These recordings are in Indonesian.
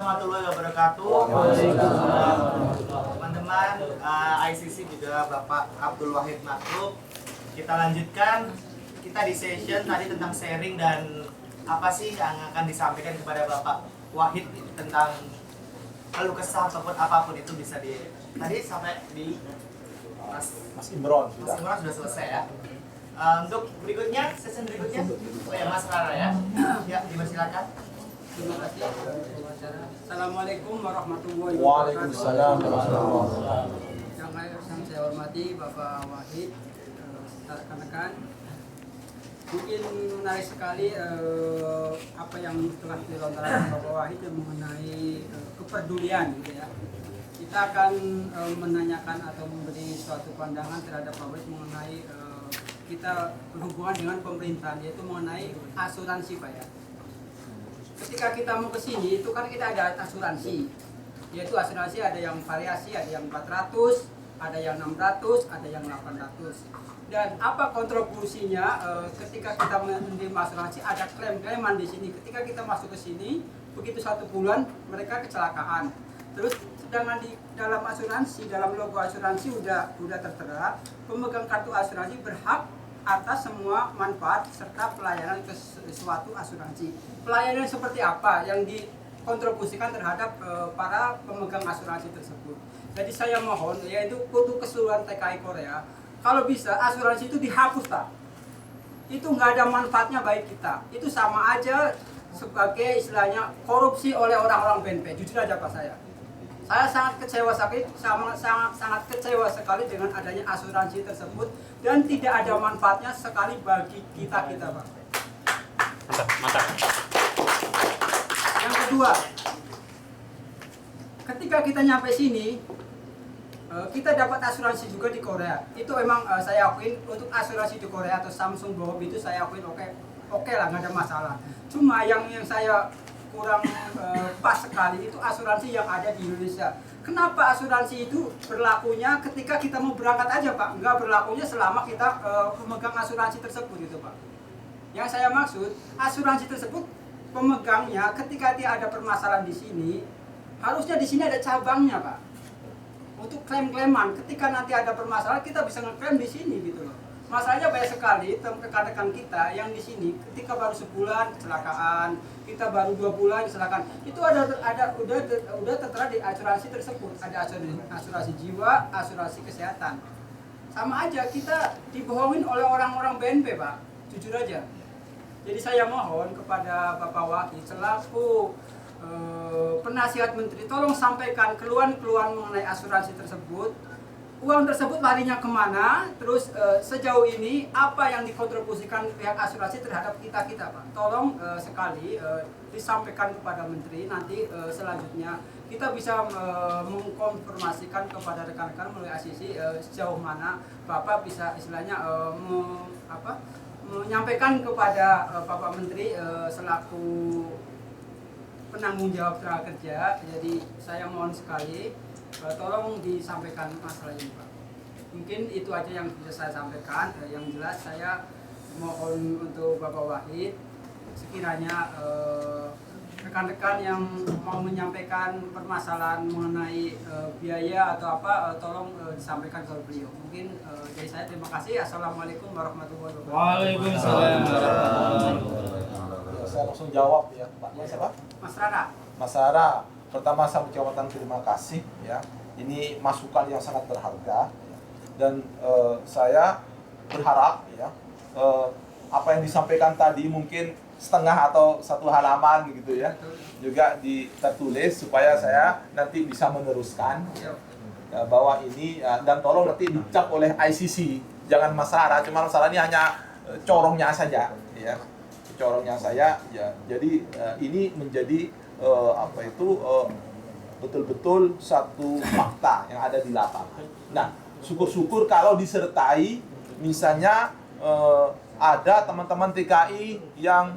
Warahmatullahi wabarakatuh. Teman-teman ICC juga Bapak Abdul Wahid Makruf. Kita lanjutkan, kita di session tadi tentang sharing dan apa sih yang akan disampaikan kepada Bapak Wahid tentang keluh kesah ataupun apapun itu bisa tadi sampai di Mas Imron sudah selesai ya. Untuk berikutnya, session berikutnya, Mas Rara ya. Ya, dipersilakan. Terima kasih. Assalamualaikum warahmatullahi Waalaikumsalam warahmatullahi wabarakatuh. Yang saya hormati Bapak Wahid, rekan-rekan. Mungkin menarik sekali apa yang telah dilontarkan Bapak Wahid yang mengenai kepedulian, gitu ya. Kita akan menanyakan atau memberi suatu pandangan terhadap Bapak Wahid mengenai kita berhubungan dengan pemerintahan, yaitu mengenai asuransi, Pak ya. Ketika kita mau ke sini itu kan kita ada asuransi, yaitu asuransi ada yang variasi, ada yang 400, ada yang 600, ada yang 800. Dan apa kontribusinya ketika kita menerima asuransi, ada klaim-klaiman di sini. Ketika kita masuk ke sini, begitu 1 bulan mereka kecelakaan. Terus sedangkan di dalam asuransi, dalam logo asuransi udah tertera pemegang kartu asuransi berhak atas semua manfaat serta pelayanan ke suatu asuransi. Pelayanan seperti apa yang dikontribusikan terhadap para pemegang asuransi tersebut. Jadi saya mohon, yaitu untuk keseluruhan TKI Korea, kalau bisa asuransi itu dihapus, Pak. Itu nggak ada manfaatnya bagi kita. Itu sama aja sebagai istilahnya korupsi oleh orang-orang BNP. Jujur aja Pak saya. Saya sangat kecewa sangat kecewa sekali dengan adanya asuransi tersebut dan tidak ada manfaatnya sekali bagi kita Pak. Mantap. Yang kedua, ketika kita nyampe sini, kita dapat asuransi juga di Korea. Itu memang saya akuin untuk asuransi di Korea atau Samsung Bohop itu saya akuin oke lah, nggak ada masalah. Cuma yang saya kurang pas sekali itu asuransi yang ada di Indonesia. Kenapa asuransi itu berlakunya ketika kita mau berangkat aja Pak? Nggak berlakunya selama kita pemegang asuransi tersebut gitu Pak. Yang saya maksud, asuransi tersebut pemegangnya ketika dia ada permasalahan di sini, harusnya di sini ada cabangnya Pak. Untuk klaim-klaiman, ketika nanti ada permasalahan kita bisa ngeklaim di sini gitu loh. Masalahnya banyak sekali rekan-rekan kita yang di sini ketika baru sebulan kecelakaan, kita baru 2 bulan kecelakaan, itu udah tertera di asuransi tersebut. Ada asuransi jiwa, asuransi kesehatan. Sama aja kita dibohongin oleh orang-orang BNP Pak, jujur aja. Jadi saya mohon kepada Bapak Wahid selaku penasihat menteri, tolong sampaikan keluhan-keluhan mengenai asuransi tersebut. Uang tersebut larinya kemana, terus sejauh ini apa yang dikontribusikan pihak asuransi terhadap kita Pak. Tolong sekali disampaikan kepada menteri, nanti selanjutnya kita bisa mengkonfirmasikan kepada rekan-rekan melalui ICC sejauh mana Bapak bisa istilahnya menyampaikan kepada Bapak Menteri selaku penanggung jawab tenaga kerja. Jadi saya mohon sekali tolong disampaikan masalah ini Pak. Mungkin itu aja yang bisa saya sampaikan. Yang jelas saya mohon untuk Bapak Wahid sekiranya rekan-rekan yang mau menyampaikan permasalahan mengenai biaya atau apa tolong disampaikan ke beliau. Mungkin dari saya terima kasih. Assalamualaikum warahmatullahi wabarakatuh. Waalaikumsalam warahmatullahi wabarakatuh. Saya langsung jawab ya Pak. Mas apa? Mas Rara. Mas Ara, pertama saya ucapkan terima kasih ya. Ini masukan yang sangat berharga ya. Dan saya berharap ya apa yang disampaikan tadi mungkin setengah atau 1 halaman gitu ya juga tertulis supaya saya nanti bisa meneruskan ya, bahwa ini dan tolong nanti dicap oleh ICC, jangan Mas Rara, cuma Mas Rara ini hanya corongnya saja ya, corongnya saya ya. Jadi ini menjadi betul-betul satu fakta yang ada di lapangan. Nah, syukur-syukur kalau disertai misalnya ada teman-teman TKI yang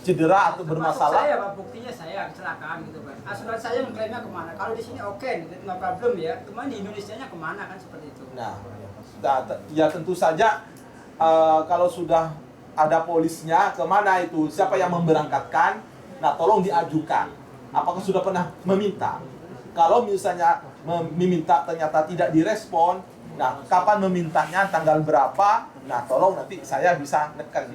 cedera atau bermasalah. Saya Pak, buktinya saya kecelakaan gitu Pak. Asuransi saya mengklaimnya kemana? Kalau di sini oke, no problem ya. Cuma di Indonesianya kemana kan seperti itu. Nah, ya tentu saja kalau sudah ada polisnya kemana itu, siapa yang memberangkatkan, nah tolong diajukan. apakah sudah pernah meminta? Kalau misalnya meminta ternyata tidak direspon, nah kapan memintanya, tanggal berapa? Nah tolong nanti saya bisa nekan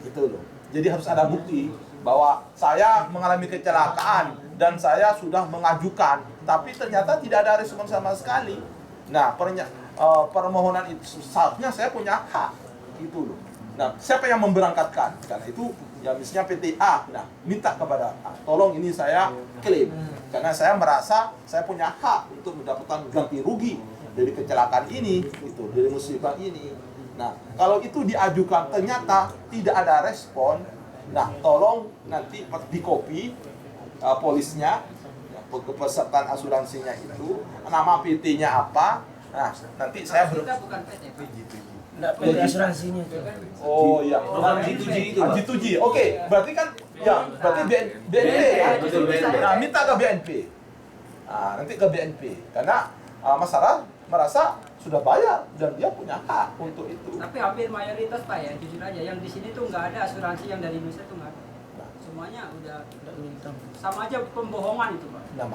gitu loh. Jadi harus ada bukti bahwa saya mengalami kecelakaan dan saya sudah mengajukan, tapi ternyata tidak ada respon sama sekali. Nah permohonan itu seharusnya saya punya hak gitu loh. Nah siapa yang memberangkatkan? Karena itu ya misalnya PTA, nah minta kepada tolong ini saya klaim karena saya merasa saya punya hak untuk mendapatkan ganti rugi dari kecelakaan ini, gitu, dari musibah ini. Nah kalau itu diajukan ternyata tidak ada respon, nah tolong nanti di copy polisnya, kepesertaan asuransinya itu, nama PT-nya apa, nah nanti saya Kita bukan PT, Pak. Enggak PT asuransinya itu. Oh iya. Bukan G2G itu, Pak. G2G. Oke, berarti kan ya, berarti BNP ya. Nah, minta ke BNP. Nah, nanti ke BNP karena masyarakat merasa sudah bayar dan dia punya hak untuk itu. Tapi hampir mayoritas Pak ya, jujur aja yang di sini tuh nggak ada asuransi yang dari Indonesia tuh nggak ada. Semuanya udah sama aja pembohongan itu Pak. Nah,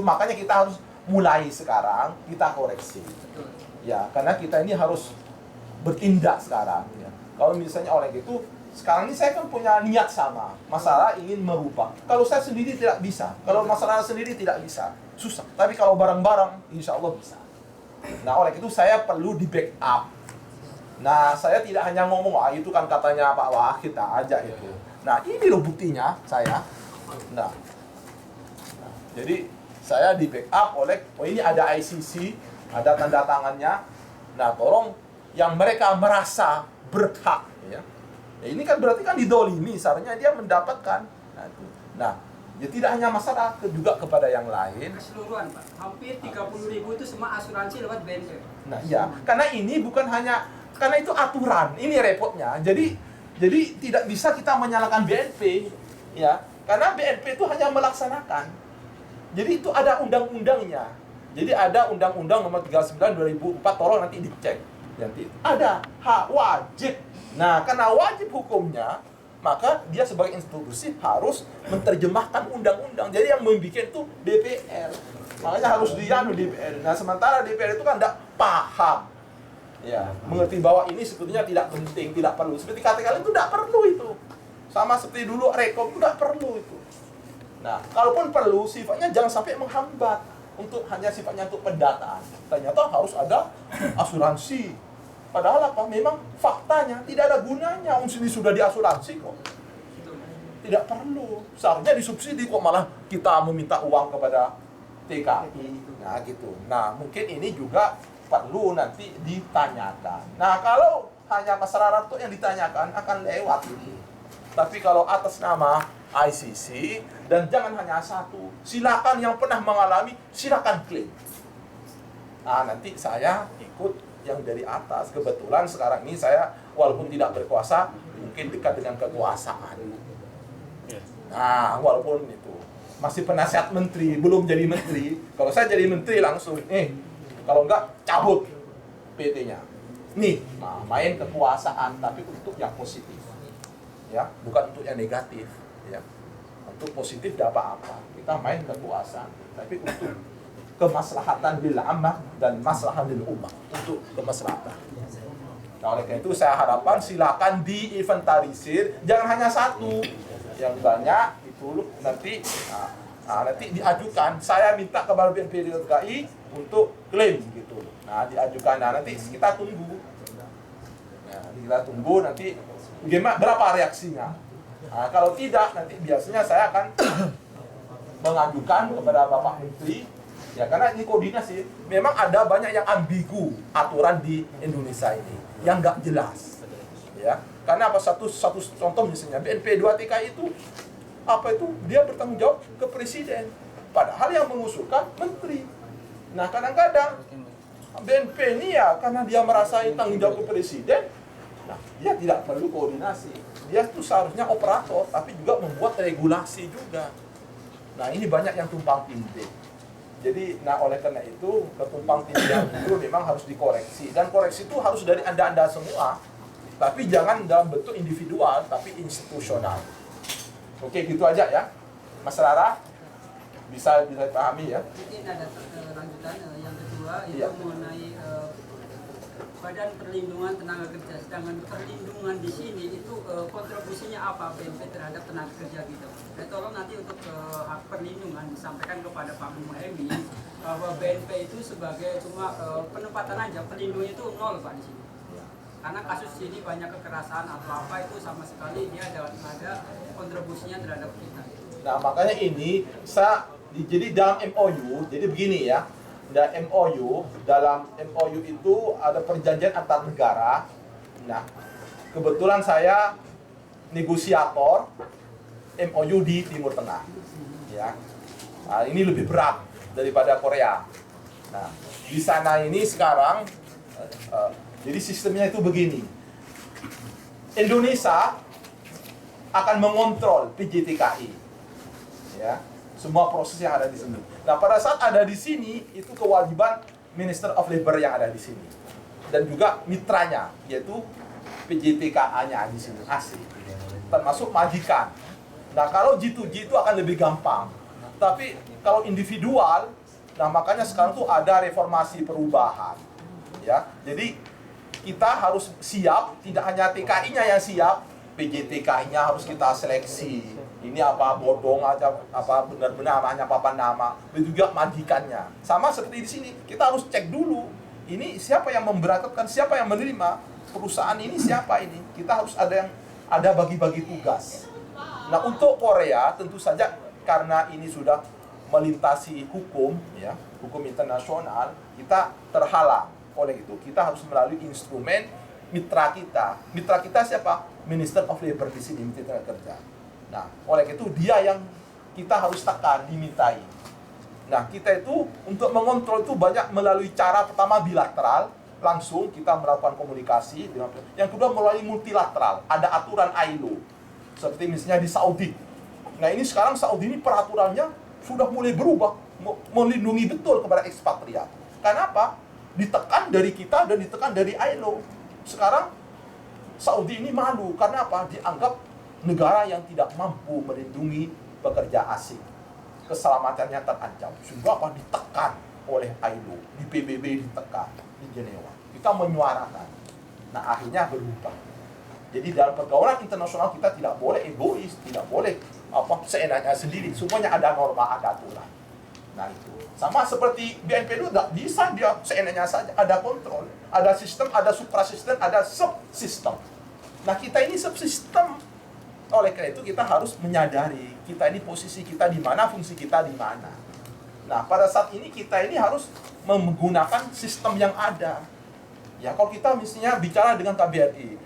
makanya kita harus mulai sekarang kita koreksi. Betul. Ya, karena kita ini harus bertindak sekarang ya. Kalau misalnya oleh itu sekarang ini saya kan punya niat sama, masalah ingin merubah. Kalau saya sendiri tidak bisa, kalau masalah sendiri tidak bisa, susah. Tapi kalau bareng-bareng, insya Allah bisa. Nah oleh itu saya perlu di backup. Nah saya tidak hanya ngomong, itu kan katanya Pak Wahid aja itu. Nah ini loh buktinya saya. Nah, jadi saya di backup oleh, ini ada ICC, ada tanda tangannya. Nah tolong yang mereka merasa berhak, ya. Ya ini kan berarti kan didolimi, seharusnya dia mendapatkan. Nah, ya tidak hanya masalah, juga kepada yang lain. Keseluruhan Pak, hampir 30.000 itu semua asuransi lewat BNP. Nah, iya, karena ini bukan hanya, karena itu aturan, ini repotnya. Jadi tidak bisa kita menyalahkan BNP, ya, karena BNP itu hanya melaksanakan. Jadi itu ada undang-undangnya. Jadi ada Undang-Undang Nomor 39 2004, tolong nanti dicek. Nanti ada hak wajib. Nah, karena wajib hukumnya, maka dia sebagai institusi harus menerjemahkan undang-undang. Jadi yang membuat itu DPR. Makanya harus dianu DPR. Nah, sementara DPR itu kan tidak paham. Ya, mengerti bahwa ini sebetulnya tidak penting, tidak perlu. Seperti kata-kata itu tidak perlu itu. Sama seperti dulu Rekom itu tidak perlu itu. Nah, kalaupun perlu, sifatnya jangan sampai menghambat. Hanya sifatnya untuk pendataan. Ternyata harus ada asuransi. Padahal apa? Memang faktanya tidak ada gunanya. Ini sudah diasuransi kok. Tidak perlu. Seharusnya disubsidi kok malah kita meminta uang kepada TKI. Nah gitu. Nah mungkin ini juga perlu nanti ditanyakan. Nah kalau hanya masyarakat yang ditanyakan akan lewat itu. Tapi kalau atas nama ICC dan jangan hanya satu, silakan yang pernah mengalami silakan klaim. Nah nanti saya ikut yang dari atas. Kebetulan sekarang ini saya walaupun tidak berkuasa mungkin dekat dengan kekuasaan. Nah walaupun itu masih penasihat menteri, belum jadi menteri. Kalau saya jadi menteri langsung kalau enggak cabut PT-nya. Nih, nah, main kekuasaan tapi untuk yang positif. Ya, bukan untuk yang negatif, ya. Untuk positif tidak apa-apa. Kita main kekuasaan tapi untuk kemaslahatan bil ammah dan maslahatan lil ummah, untuk kemaslahatan. Nah, oleh karena itu saya harapkan silakan diinventarisir, jangan hanya satu, yang banyak itu nanti nanti diajukan. Saya minta kepada BNP DKI untuk klaim gitu. Nah, diajukan. Nah, nanti kita tunggu. Nah, kita tunggu nanti bagaimana, berapa reaksinya. Nah, kalau tidak nanti biasanya saya akan mengajukan kepada Bapak Menteri. Ya, karena ini koordinasi, memang ada banyak yang ambigu aturan di Indonesia ini, yang nggak jelas. Ya, karena apa, satu contoh misalnya BNP 2 TKI itu apa itu, dia bertanggung jawab ke presiden, padahal yang mengusulkan menteri. Nah kadang-kadang BNP ini ya karena dia merasa tanggung jawab ke presiden, nah dia tidak perlu koordinasi, dia itu seharusnya operator tapi juga membuat regulasi juga. Nah ini banyak yang tumpang tindih. Jadi, nah oleh karena itu ketumpang tindihan itu memang harus dikoreksi, dan koreksi itu harus dari anda semua, tapi jangan dalam bentuk individual, tapi institusional. Oke, gitu aja ya. Mas Rara bisa dipahami ya. Mungkin ada lanjutan yang kedua itu Iya. mengenai Badan Perlindungan Tenaga Kerja. Sedangkan perlindungan di sini itu kontribusinya apa BNP terhadap tenaga kerja gitu. Tolong nanti untuk hak perlindungan disampaikan kepada Pak Muhemi bahwa BNP itu sebagai cuma penempatan aja, perlindungan itu nol Pak di sini. Karena kasus ini banyak kekerasan atau apa itu sama sekali dia ada kontribusinya terhadap kita. Nah, makanya ini jadi dalam MOU, jadi begini ya. Dan dalam MOU itu ada perjanjian antar negara. Nah, kebetulan saya negosiator MOU di Timur Tengah. Ya. Nah, ini lebih berat daripada Korea. Nah, di sana ini sekarang jadi sistemnya itu begini. Indonesia akan mengontrol PJTKI. Ya. Semua proses yang ada di sini. Nah, pada saat ada di sini, itu kewajiban Minister of Labor yang ada di sini. Dan juga mitranya, yaitu PJTKA-nya di sini, asli. Termasuk majikan. Nah, kalau G2G itu akan lebih gampang. Tapi kalau individual, nah makanya sekarang tuh ada reformasi perubahan. Ya, jadi kita harus siap, tidak hanya TKI-nya yang siap, PJTKI-nya harus kita seleksi. Ini apa bodong aja, apa benar-benar hanya papan nama. Begitu juga majikannya. Sama seperti di sini, kita harus cek dulu. Ini siapa yang memberangkatkan, siapa yang menerima perusahaan ini, siapa ini. Kita harus ada bagi-bagi tugas. Nah, untuk Korea tentu saja karena ini sudah melintasi hukum, ya, hukum internasional, kita terhalang. Oleh itu, kita harus melalui instrumen mitra kita. Mitra kita siapa? Minister of Labor di sini, Mitra Kerja. Nah, oleh itu dia yang kita harus tekan, dimintai. Nah, kita itu untuk mengontrol itu banyak melalui cara pertama bilateral, langsung kita melakukan komunikasi dengan, yang kedua melalui multilateral, ada aturan ILO. Seperti misalnya di Saudi. Nah, ini sekarang Saudi ini peraturannya sudah mulai berubah, melindungi betul kepada ekspatriat. Kenapa? Ditekan dari kita dan ditekan dari ILO. Sekarang Saudi ini malu karena apa? Dianggap negara yang tidak mampu melindungi pekerja asing. Keselamatannya terancam. Sehingga apa? Ditekan oleh ILO. Di PBB ditekan. Di Jenewa. Kita menyuarakan. Nah, akhirnya berubah. Jadi dalam pergaulan internasional kita tidak boleh egois. Tidak boleh seenaknya sendiri. Semuanya ada norma, ada aturan. Nah, itu. Sama seperti BNP itu tidak bisa dia seenaknya saja. Ada kontrol. Ada sistem, ada suprasistem, ada subsistem. Nah, kita ini subsistem. Oleh karena itu kita harus menyadari kita ini posisi kita di mana, fungsi kita di mana. Nah, pada saat ini kita ini harus menggunakan sistem yang ada. Ya, kalau kita misalnya bicara dengan KBRI,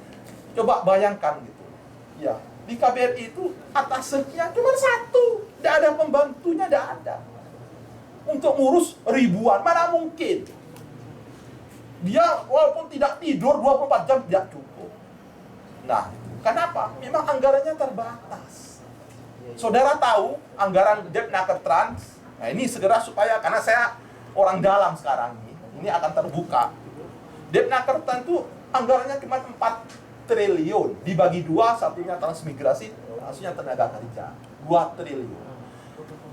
coba bayangkan gitu. Ya, di KBRI itu atasannya cuma satu, tidak ada pembantunya, tidak ada. Untuk ngurus ribuan, mana mungkin? Dia walaupun tidak tidur 24 jam tidak cukup. Nah, kenapa? Memang anggarannya terbatas. Saudara tahu anggaran Depnakertrans? Nah, ini segera supaya, karena saya orang dalam sekarang ini akan terbuka. Depnakertrans itu anggarannya cuma 4 triliun. Dibagi 2, satunya transmigrasi, satunya tenaga kerja. 2 triliun.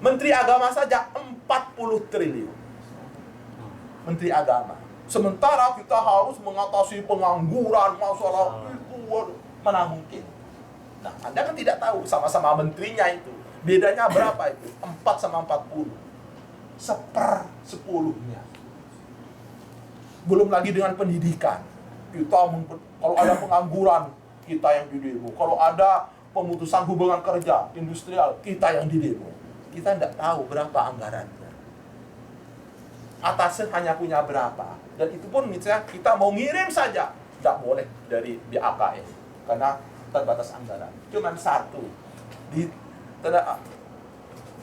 Menteri Agama saja 40 triliun. Menteri Agama. Sementara kita harus mengatasi pengangguran, masalah itu, mana mungkin. Nah, Anda kan tidak tahu, sama-sama menterinya itu. Bedanya berapa itu? 4 sama 40. 1/10-nya. Belum lagi dengan pendidikan. Kalau ada pengangguran, kita yang didemo. Kalau ada pemutusan hubungan kerja, industrial, kita yang didemo. Kita tidak tahu berapa anggarannya. Atasnya hanya punya berapa. Dan itu pun misalnya kita mau ngirim saja, tidak boleh dari BAKN. Karena terbatas anggaran. Cuma satu.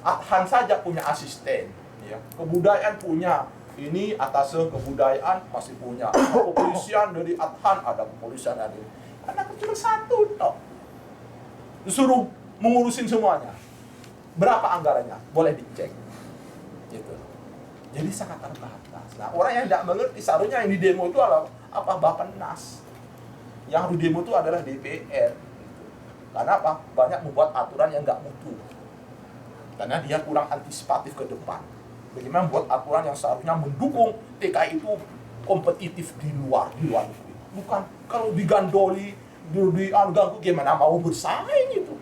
Adhan saja punya asisten. Ya. Kebudayaan punya. Ini atasnya kebudayaan masih punya. Kepolisian dari Adhan ada kepolisian ada. Karena cuma satu toh. Disuruh mengurusin semuanya. Berapa anggarannya? Boleh dicek. Gitu. Jadi sangat terbatas. Nah, orang yang tidak mengerti seharusnya yang di demo itu adalah apa? Bappenas. Yang harus demo itu adalah DPR. Gitu. Karena apa? Banyak membuat aturan yang nggak mutu. karena dia kurang antisipatif ke depan. Bagaimana buat aturan yang seharusnya mendukung TKI itu kompetitif di luar negeri. Bukan kalau digandoli, diganggu gimana mau bersaing itu.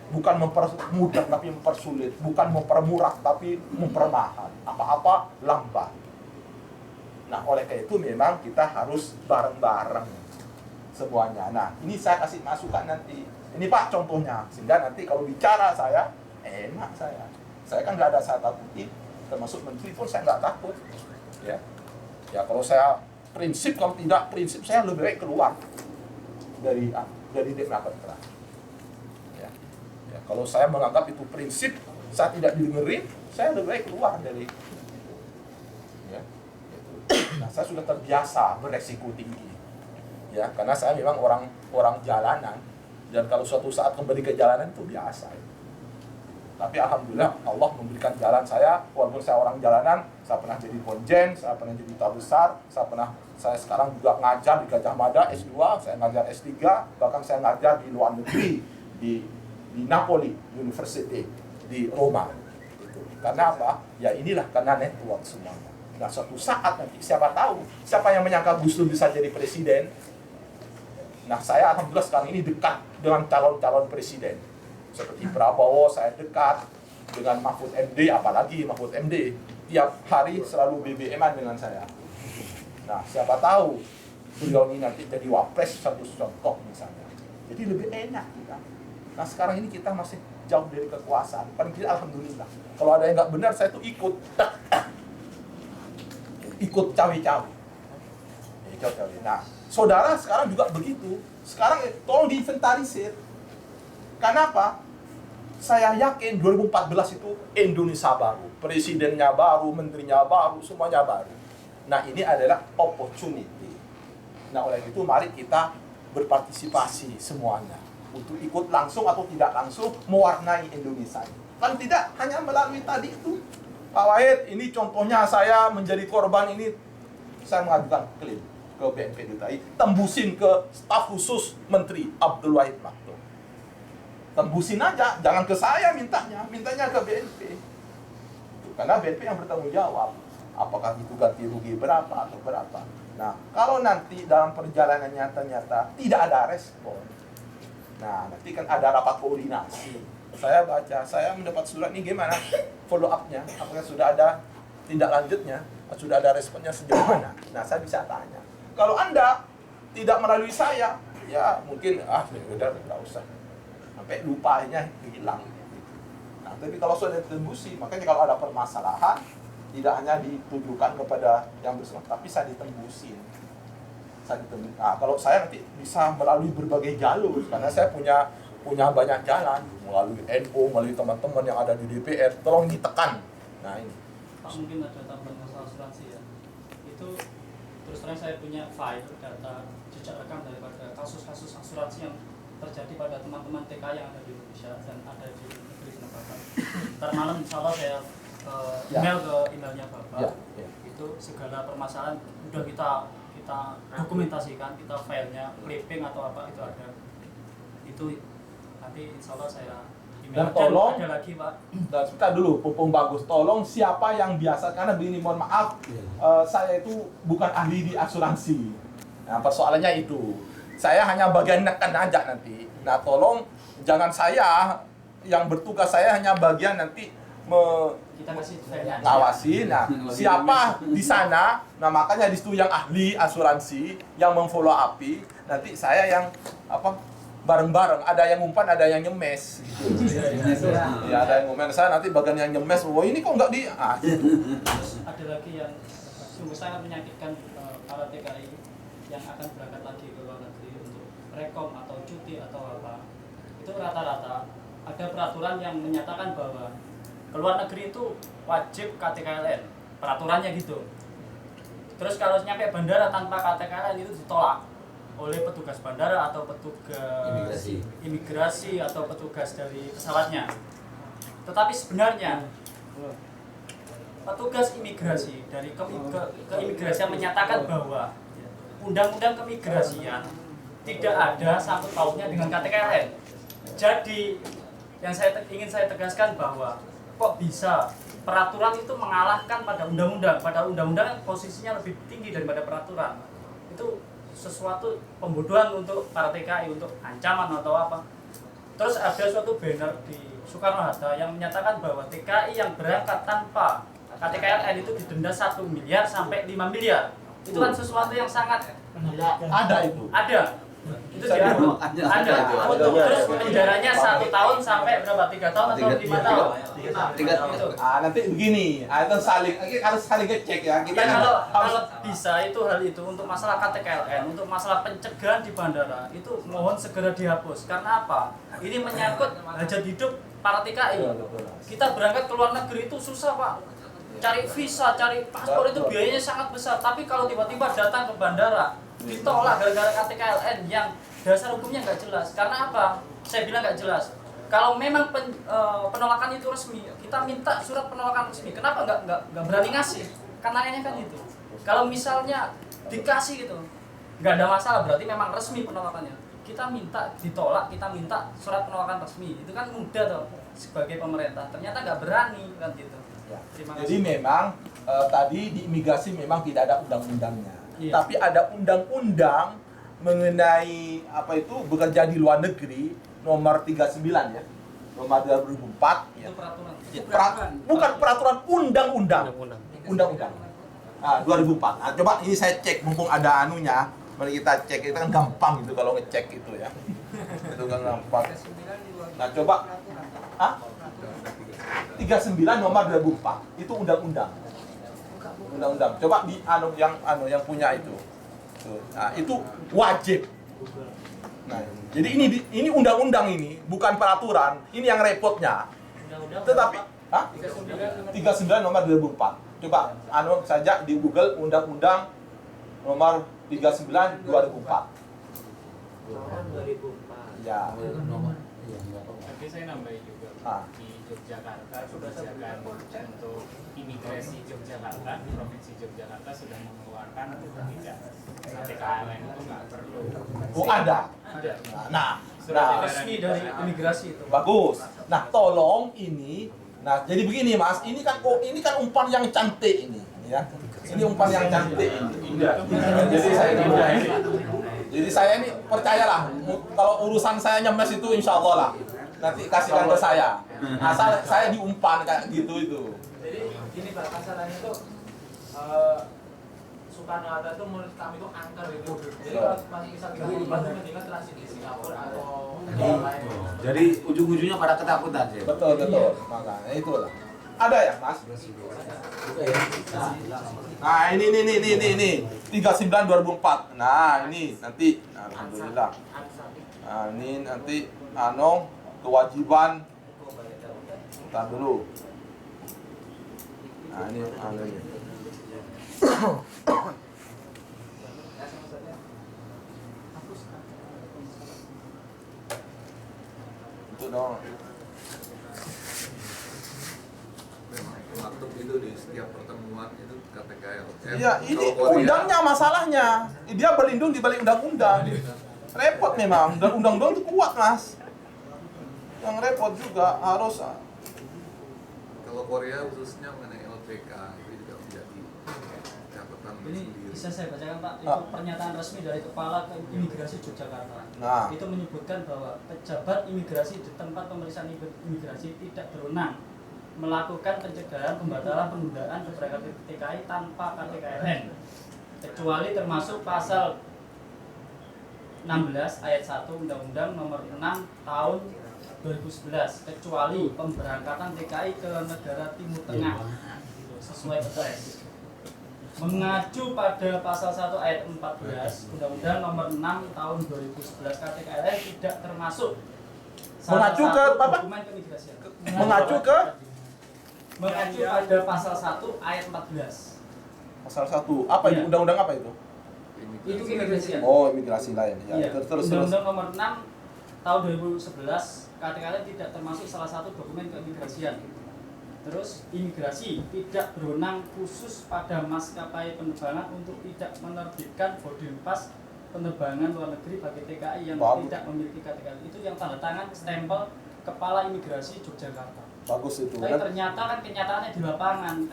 Bukan mempermudah tapi mempersulit, bukan mempermurah tapi mempermahal. Apa-apa lambat. Nah, oleh karena itu memang kita harus bareng-bareng semuanya. Nah, ini saya kasih masukan nanti. Ini Pak contohnya, sehingga nanti kalau bicara saya enak saya. Saya kan nggak ada saya takuti, termasuk menteri pun saya nggak takut. Ya, kalau saya prinsip, kalau tidak prinsip saya lebih baik keluar dari Deknakertra. Ya, kalau saya menganggap itu prinsip, saya tidak didengerin, saya lebih baik keluar dari. Ya, gitu. Nah, saya sudah terbiasa beresiko tinggi. Ya, karena saya memang orang jalanan, dan kalau suatu saat kembali ke jalanan itu biasa. Tapi alhamdulillah Allah memberikan jalan saya, walaupun saya orang jalanan, saya pernah jadi konjen, saya pernah jadi duta besar, saya sekarang juga ngajar di Gajah Mada S2, saya ngajar S3, bahkan saya ngajar di luar negeri di Napoli University di Roma. Gitu. Karena apa? Ya inilah karena network semuanya. Nah, suatu saat nanti siapa tahu, siapa yang menyangka Gus Dur bisa jadi presiden? Nah, saya alhamdulillah sekarang ini dekat dengan calon-calon presiden. Seperti Prabowo, saya dekat dengan Mahfud MD, apalagi Mahfud MD. Tiap hari selalu BBM-an dengan saya. Nah, siapa tahu beliau ini nanti jadi wapres satu contoh misalnya. Jadi lebih enak kita. Nah, sekarang ini kita masih jauh dari kekuasaan. Paling tidak alhamdulillah. Kalau ada yang nggak benar, saya tuh ikut cawe-cawe. Nah, saudara sekarang juga begitu. Sekarang tolong diinventarisir. Kenapa? Saya yakin 2014 itu Indonesia baru. Presidennya baru, menterinya baru, semuanya baru. Nah, ini adalah opportunity. Nah, oleh itu mari kita berpartisipasi semuanya. Untuk ikut langsung atau tidak langsung mewarnai Indonesia. Kan tidak hanya melalui tadi itu. Pak Wahid, ini contohnya saya menjadi korban ini. Saya mengajukan klaim ke BNP DKI, tembusin ke staf khusus Menteri Abdul Wahid Maktoum. Tembusin aja, jangan ke saya mintanya ke BNP. Karena BNP yang bertanggung jawab. Apakah itu ganti rugi berapa atau berapa. Nah, kalau nanti dalam perjalanannya ternyata tidak ada respon. Nah, nanti kan ada rapat koordinasi. Saya baca, saya mendapat surat ini gimana? Follow up-nya, apakah sudah ada tindak lanjutnya? Sudah ada responnya sejauh mana? Nah, saya bisa tanya. Kalau Anda tidak melalui saya, ya mungkin udah nggak usah. Sampai lupanya hilang. Nah, tapi kalau sudah ditembusi, makanya kalau ada permasalahan tidak hanya ditujukan kepada yang bersangkutan, tapi saya ditembusin. Nah, kalau saya nanti bisa melalui berbagai jalur, karena saya punya banyak jalan, melalui NU, melalui teman-teman yang ada di DPR, tolong ditekan. Nah ini. Pak, mungkin ada tambahan masalah asuransi ya. Itu terus terang saya punya file data jejak rekam daripada kasus-kasus asuransi yang terjadi pada teman-teman TK yang ada di Indonesia dan ada di negeri Bapak. Ntar malam insya Allah saya email ke emailnya Bapak. Itu segala permasalahan udah kita dokumentasikan, kita filenya clipping atau apa itu ada. Itu nanti insya Allah saya email. Dan tolong ada lagi Pak. Dan sebentar dulu, Pupung Bagus. Tolong siapa yang biasa, karena begini, mohon maaf, saya itu bukan ahli di asuransi. Nah, persoalannya itu. Saya hanya bagian nekan aja nanti. Nah, tolong jangan saya yang bertugas, saya hanya bagian nanti kita kasih filenya. ngawasi. Nah, siapa di sana? Nah, makanya di situ yang ahli asuransi yang memfollow up. Nanti saya yang bareng-bareng, ada yang umpan, ada yang nyemes. Ya, ada yang ngomong saya nanti bagian yang nyemes. Wah, ini kok nggak di? Terus ada lagi yang sungguh sangat menyakitkan para TKI yang akan berangkat lagi ke luar negeri untuk rekom atau cuti atau apa. Itu rata-rata ada peraturan yang menyatakan bahwa ke luar negeri itu wajib KTKLN. Peraturannya gitu. Terus kalau nyampe bandara tanpa KTKLN itu ditolak oleh petugas bandara atau petugas imigrasi atau petugas dari pesawatnya. Tetapi sebenarnya petugas imigrasi dari keimigrasian menyatakan bahwa undang-undang keimigrasian tidak ada sangkut pautnya dengan KTKLN. Jadi yang ingin saya tegaskan bahwa kok bisa peraturan itu mengalahkan pada undang-undang. Pada undang-undang posisinya lebih tinggi daripada peraturan. Itu sesuatu pembodohan untuk para TKI, untuk ancaman atau apa. Terus ada suatu banner di Soekarno-Hatta yang menyatakan bahwa TKI yang berangkat tanpa KTKLN itu didenda 1 miliar sampai 5 miliar. Itu kan sesuatu yang sangat Ada itu. ada. Itu tidak ada. Terus penjaranya 1 tahun sampai berapa? 3 tahun atau 5 tahun? 3 tahun. Itu. Nanti begini, itu harus saling ngecek ya. Kita Ya, harus kalau bisa itu hal itu untuk masalah KTKLN, untuk masalah pencegahan di bandara itu mohon segera dihapus. Karena apa? Ini menyangkut hajat hidup para TKI. Kita berangkat ke luar negeri itu susah, Pak. Cari visa, cari paspor itu biayanya sangat besar. Tapi kalau tiba-tiba datang ke bandara ditolak gara-gara KTKLN yang dasar hukumnya nggak jelas. Karena apa? Saya bilang nggak jelas. Kalau memang penolakan itu resmi, kita minta surat penolakan resmi. Kenapa nggak berani ngasih? Karena ini kan itu. Kalau misalnya dikasih gitu, nggak ada masalah. Berarti memang resmi penolakannya. Kita minta ditolak, kita minta surat penolakan resmi. Itu kan mudah tuh sebagai pemerintah. Ternyata nggak berani kan gitu. Ya. Terima Jadi kasih. memang tadi di imigrasi memang tidak ada undang-undangnya. Iya. Tapi ada undang-undang mengenai apa itu bekerja di luar negeri nomor 39 ya. Nomor 2004 ya. Itu peraturan. Bukan peraturan undang-undang. Undang-undang. Undang-undang. Nah, 2004. Nah, coba ini saya cek mumpung ada anunya. Mari kita cek, itu kan gampang gitu kalau ngecek itu ya. Itu kan gampang. Nah, coba. Ah? 39 nomor 2004. Itu undang-undang. Undang-undang. Coba di yang punya itu. Tuh. Nah, itu wajib. Nah, jadi ini undang-undang ini, bukan peraturan. Ini yang repotnya. Tetapi 39 nomor 2004. Coba saja di Google undang-undang nomor 39 2004. Ya. Tapi saya nambahin juga di Yogyakarta kebijakan untuk imigrasi Yogyakarta, provinsi Yogyakarta sudah mengeluarkan tidak KTKLN itu nggak perlu. Oh, ada. Ada. Nah, Resmi dari imigrasi itu. bagus. Nah, tolong ini. Nah, jadi begini, Mas. Ini kan umpan yang cantik ini, ya. Ini umpan yang cantik ini. Jadi saya ini percayalah, kalau urusan saya nyemes itu insya Allah lah. Nanti kasihkan ke saya. Asal saya diumpan kayak gitu itu. Jadi gini Pak, masalahnya itu Soekarno-Hatta itu menurut kami itu angker gitu. Jadi kalau masih bisa kita mendingan transit di Singapura atau lain. Jadi ujung-ujungnya pada ketakutan sih. Betul. Makanya itulah. Ada ya, Mas? Nah, ini 39 2004. Nah, ini nanti alhamdulillah. Nah, ini nanti kewajiban. Bentar dulu. Nah, ini itu dong. Maktub itu di setiap pertemuan itu KTKL. Iya, ini undangnya masalahnya. Dia berlindung di balik undang-undang. Repot memang. Dan undang-undang itu kuat, Mas. Yang repot juga harus. Kalau Korea khususnya mengenai LPK itu juga menjadi catatan Ini sendiri. bisa saya bacakan Pak, itu pernyataan resmi dari Kepala Imigrasi Yogyakarta. Nah. Itu menyebutkan bahwa pejabat imigrasi di tempat pemeriksaan imigrasi tidak berwenang melakukan pencegahan, pembatalan, penundaan keberangkatan TKI tanpa KTKLN, kecuali termasuk pasal 16 ayat 1 Undang-Undang Nomor 6 Tahun 2011, kecuali pemberangkatan TKI ke negara Timur Tengah sesuai Kepres. Mengacu pada pasal 1 ayat 14 Undang-Undang Nomor 6 Tahun 2011, KTKLN tidak termasuk salah Mengacu ke satu apa? dokumen keimigrasian. Mengacu ke Mengacu pada pasal 1 ayat 14. pasal 1. Apa itu? Iya. Undang-undang apa itu? Itu keimigrasian. Oh, imigrasi lain. Ya, Iya. terus. Undang-Undang Nomor 6 Tahun 2011, KTKLN tidak termasuk salah satu dokumen keimigrasian. Terus imigrasi tidak berwenang khusus pada maskapai penerbangan untuk tidak menerbitkan boarding pass penerbangan luar negeri bagi TKI yang Bagus. tidak memiliki KTKLN. Itu yang tanda tangan stempel Kepala Imigrasi Yogyakarta. Bagus itu. Tapi ternyata kan kenyataannya di lapangan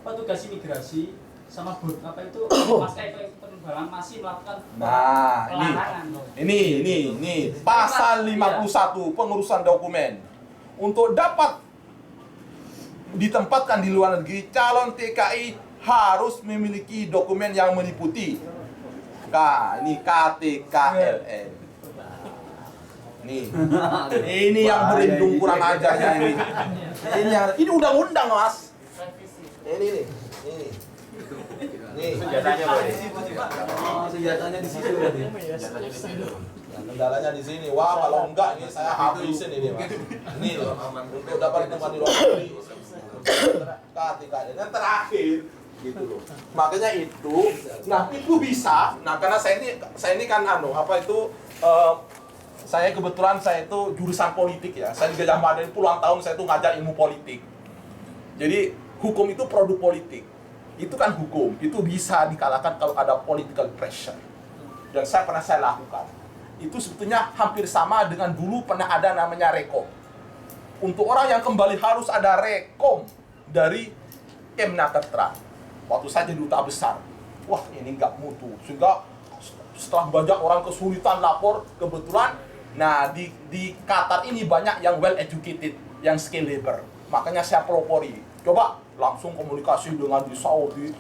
petugas imigrasi sama penerbangan masih melakukan pelarangan. Ini pasal 51 pengurusan dokumen. Untuk dapat ditempatkan di luar negeri, calon TKI harus memiliki dokumen yang meliputi ini KTKLN. Ini yang berlindung kurang ajarnya ini. Ini undang-undang, Mas. Ini. Senjatanya boleh. Senjatanya di situ berarti. Kendalanya di sini. Wah, kalau enggak ini saya habisin ini, Mas. Ini loh, untuk dapat tempat di luar negeri. KTKLN yang terakhir gitu loh. Makanya itu, itu bisa. Nah, karena saya ini kan saya kebetulan saya itu jurusan politik ya. Saya di Gajah Mada puluhan tahun saya itu ngajar ilmu politik. Jadi hukum itu produk politik. Itu kan hukum. Itu bisa dikalahkan kalau ada political pressure. Dan saya lakukan. Itu sebetulnya hampir sama dengan dulu pernah ada namanya rekom. Untuk orang yang kembali harus ada rekom dari Kemnakertra. Waktu saya jadi duta besar. Wah, ini nggak mutu. Sehingga setelah banyak orang kesulitan lapor, kebetulan di Qatar ini banyak yang well educated, yang skill labor. Makanya saya pelopori. Coba langsung komunikasi dengan di Saudi,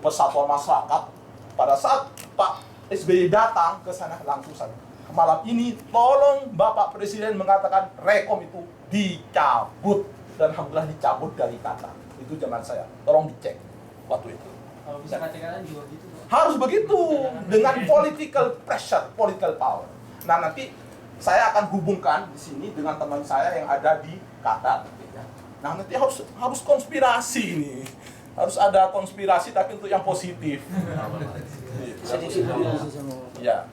Persatuan Masyarakat. Pada saat Pak SBY datang ke sana langsung saja. Malam ini tolong Bapak Presiden mengatakan rekom itu dicabut, dan alhamdulillah dicabut dari Qatar. Itu zaman saya. Tolong dicek waktu itu. Kalau bisa katakan juga gitu. Harus begitu dengan political pressure, political power. Nah, nanti saya akan hubungkan di sini dengan teman saya yang ada di Qatar. Nah, nanti harus konspirasi ini. Harus ada konspirasi tapi untuk yang positif. Ya.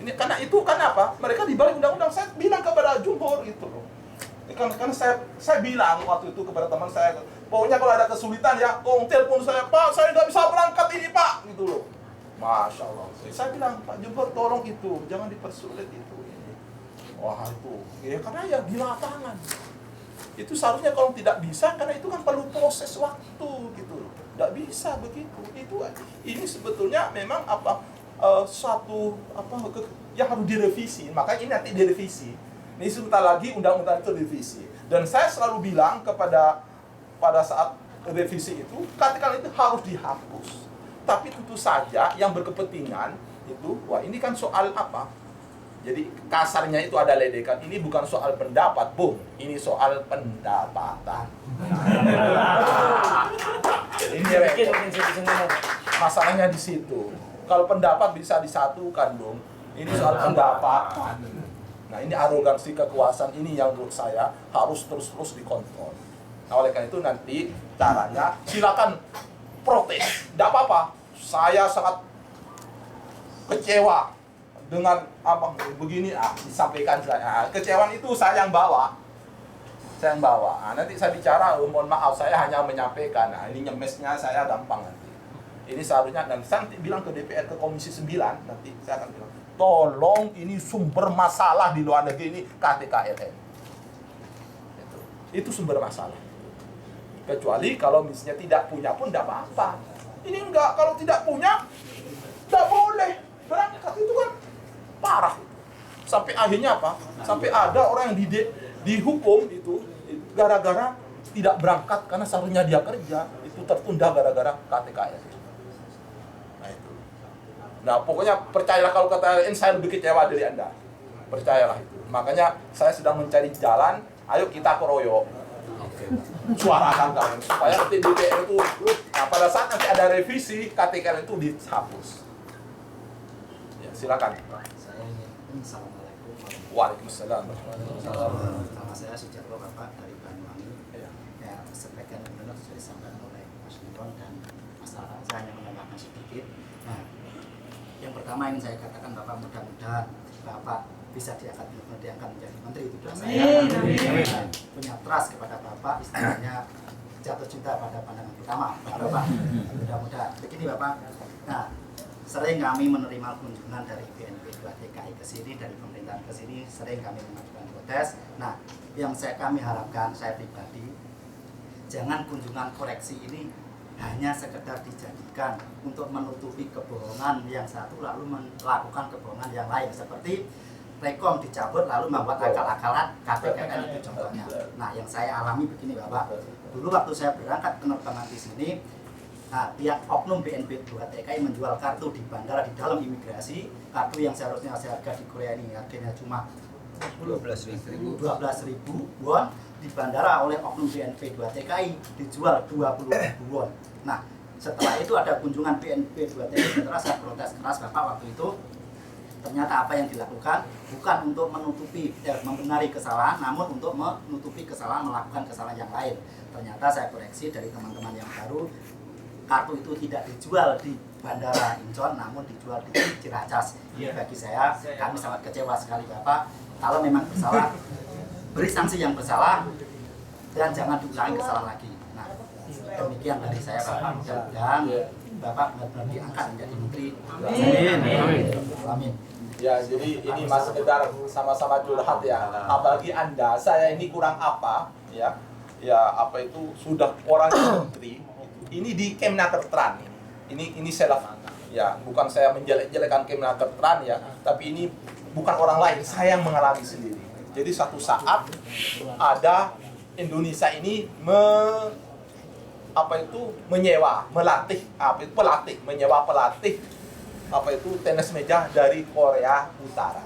Ini karena apa? Mereka dibalik undang-undang. Saya bilang kepada Jumhur itu loh. Karena saya bilang waktu itu kepada teman saya, pokoknya kalau ada kesulitan ya, telepon saya, Pak, saya nggak bisa berangkat ini, Pak, gitu loh. Masya Allah. Saya bilang, Pak Jumhur, tolong itu, jangan dipersulit itu. Wah itu, ya karena ya di lapangan. Itu seharusnya kalau tidak bisa, karena itu kan perlu proses waktu gitu. Tidak bisa begitu. Ini sebetulnya memang yang harus direvisi. Makanya ini nanti direvisi. Ini sebentar lagi undang-undang itu direvisi. Dan saya selalu bilang pada saat revisi itu, KTKLN itu harus dihapus. Tapi tentu saja yang berkepentingan itu, wah ini kan soal apa? Jadi kasarnya itu ada ledekan. Ini bukan soal pendapat, Bung. Ini soal pendapatan. Ini masalahnya di situ. Kalau pendapat bisa disatukan, Bung. Ini soal pendapatan. Nah, ini arogansi kekuasaan ini yang menurut saya harus terus-terus dikontrol. Nah, oleh karena itu nanti caranya silakan protes. Tidak apa-apa. Saya sangat kecewa dengan begini disampaikan saya. Kecewaan itu saya yang bawa. Nanti saya bicara, mohon maaf saya hanya menyampaikan. Nah, ini nyemesnya saya gampang nanti. Ini seharusnya dan saya nanti bilang ke DPR, ke Komisi 9 nanti saya akan bilang, tolong ini sumber masalah di luar negeri ini KTKLN. Itu sumber masalah. Kecuali kalau misalnya tidak punya pun tidak apa-apa. Ini enggak, kalau tidak punya tidak boleh berangkat, itu kan parah. Sampai akhirnya apa? Sampai ada orang yang dihukum itu gara-gara tidak berangkat karena seharusnya dia kerja, itu tertunda gara-gara KTKLN. Nah, pokoknya percayalah kalau kata saya lebih kecewa dari Anda. Percayalah itu. Makanya saya sedang mencari jalan, ayo kita keroyok. Suarakan kalian supaya nanti DPR itu, nah pada saat nanti ada revisi KTKLN itu dihapus. Ya, silakan. Saya ingin assalamualaikum. Waalaikumsalam. Nama saya Sujarwo Bapak dari Banyuwangi. Ya, sebagian benar sudah disampaikan oleh Mas Nipon dan Mas Ara. Saya hanya menambahkan sedikit. Nah, yang pertama ingin saya katakan Bapak, mudah-mudahan Bapak bisa diangkat menjadi menteri. Itu doa saya. Punya trust kepada Bapak, istilahnya jatuh cinta pada pandangan pertama Bapak. Mudah-mudahan. Begini Bapak. Nah, sering kami menerima kunjungan dari BNP 2 TKI ke sini, dari pemerintahan ke sini, sering kami mengajukan protes. Nah, yang kami harapkan, saya pribadi, jangan kunjungan koreksi ini hanya sekedar dijadikan untuk menutupi kebohongan yang satu lalu melakukan kebohongan yang lain, seperti rekom dicabut lalu membuat akal-akalan KPKN itu contohnya. Nah, yang saya alami begini Bapak, dulu waktu saya berangkat penerbangan di sini, nah, pihak oknum BNP 2 TKI menjual kartu di bandara di dalam imigrasi, kartu yang seharusnya harga di Korea ini harganya cuma 12.000 won, di bandara oleh oknum BNP 2 TKI dijual 20.000 won. Nah, setelah itu ada kunjungan BNP 2 TKI, setelah saya protes keras Bapak waktu itu. Ternyata apa yang dilakukan bukan untuk membenari kesalahan, namun untuk menutupi kesalahan, melakukan kesalahan yang lain. Ternyata saya koreksi dari teman-teman yang baru, kartu itu tidak dijual di Bandara Incheon, namun dijual di Ciracas. Ini bagi saya, kami sangat kecewa sekali Bapak. Kalau memang bersalah, beri sanksi yang bersalah dan jangan diulangi kesalahan lagi. Nah, demikian dari saya Bapak. Mudah-mudahan Bapak benar-benar diangkat menjadi menteri. Amin. Ya, jadi ini mas sekedar sama-sama curhat ya. Apalagi Anda, saya ini kurang apa ya? Ya apa itu sudah orang menteri. Ini di Kemnakertran. Ini saya ya, bukan saya menjelek-jelekan Kemnakertran ya, tapi ini bukan orang lain, saya yang mengalami sendiri. Jadi satu saat ada Indonesia ini menyewa pelatih tenis meja dari Korea Utara.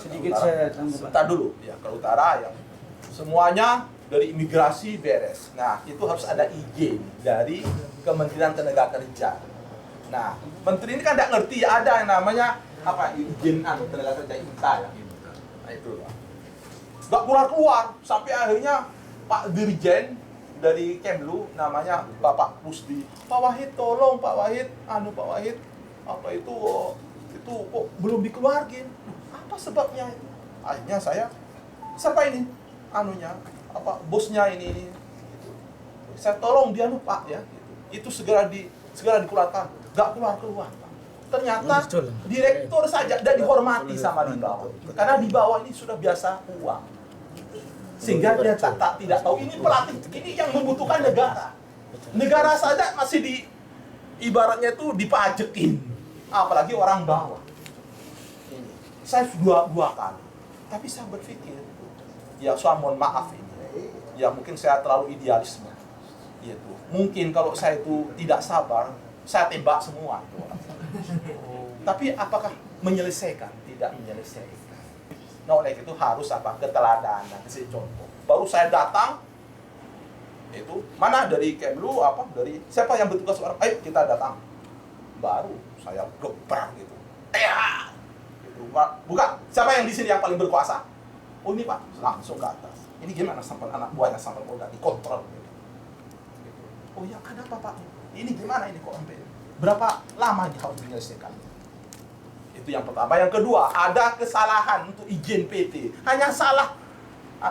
Sedikit saya tambahkan. Sebentar dulu ya, ke utara yang semuanya dari imigrasi beres. Nah, itu harus ada izin dari Kementerian Tenaga Kerja. Nah, menteri ini kan tidak ngerti ada yang namanya izin tenaga kerja INTA ya. Nah, itu lah. Nggak keluar sampai akhirnya Pak Dirjen dari Kemlu namanya Bapak Pusdi. Pak Wahid tolong Pak Wahid, Pak Wahid itu kok belum dikeluarkan. Apa sebabnya? Akhirnya siapa ini? Bosnya ini. Saya tolong dia Pak ya. Itu segera dikeluarkan. Nggak keluar. Ternyata direktur saja dan dihormati sama di bawah. Karena di bawah ini sudah biasa uang. Sehingga dia tidak tahu ini pelatih ini yang membutuhkan negara. Negara saja masih ibaratnya itu dipajekin, apalagi orang bawah. Ini saya dua kali, tapi saya berpikir, ya saya mohon maaf ini, ya mungkin saya terlalu idealisme, gitu. Mungkin kalau saya itu tidak sabar, saya tembak semua itu orang. Tapi apakah menyelesaikan? Tidak menyelesaikan. Nah, oleh itu harus keteladanan, kasih contoh. Baru saya datang, itu mana dari Kemlu dari siapa yang bertugas orang? Ayo kita datang. Baru saya gebrak gitu. Gitu. Bukan. Siapa yang di sini yang paling berkuasa? Oh ini Pak, langsung ke atas. Ini gimana sampai anak buahnya sampai udah dikontrol gitu. Oh ya ada Pak. Ini gimana ini kok sampai? Berapa lama dia harus menyelesaikan? Itu yang pertama. Yang kedua, ada kesalahan untuk izin PT. Hanya salah.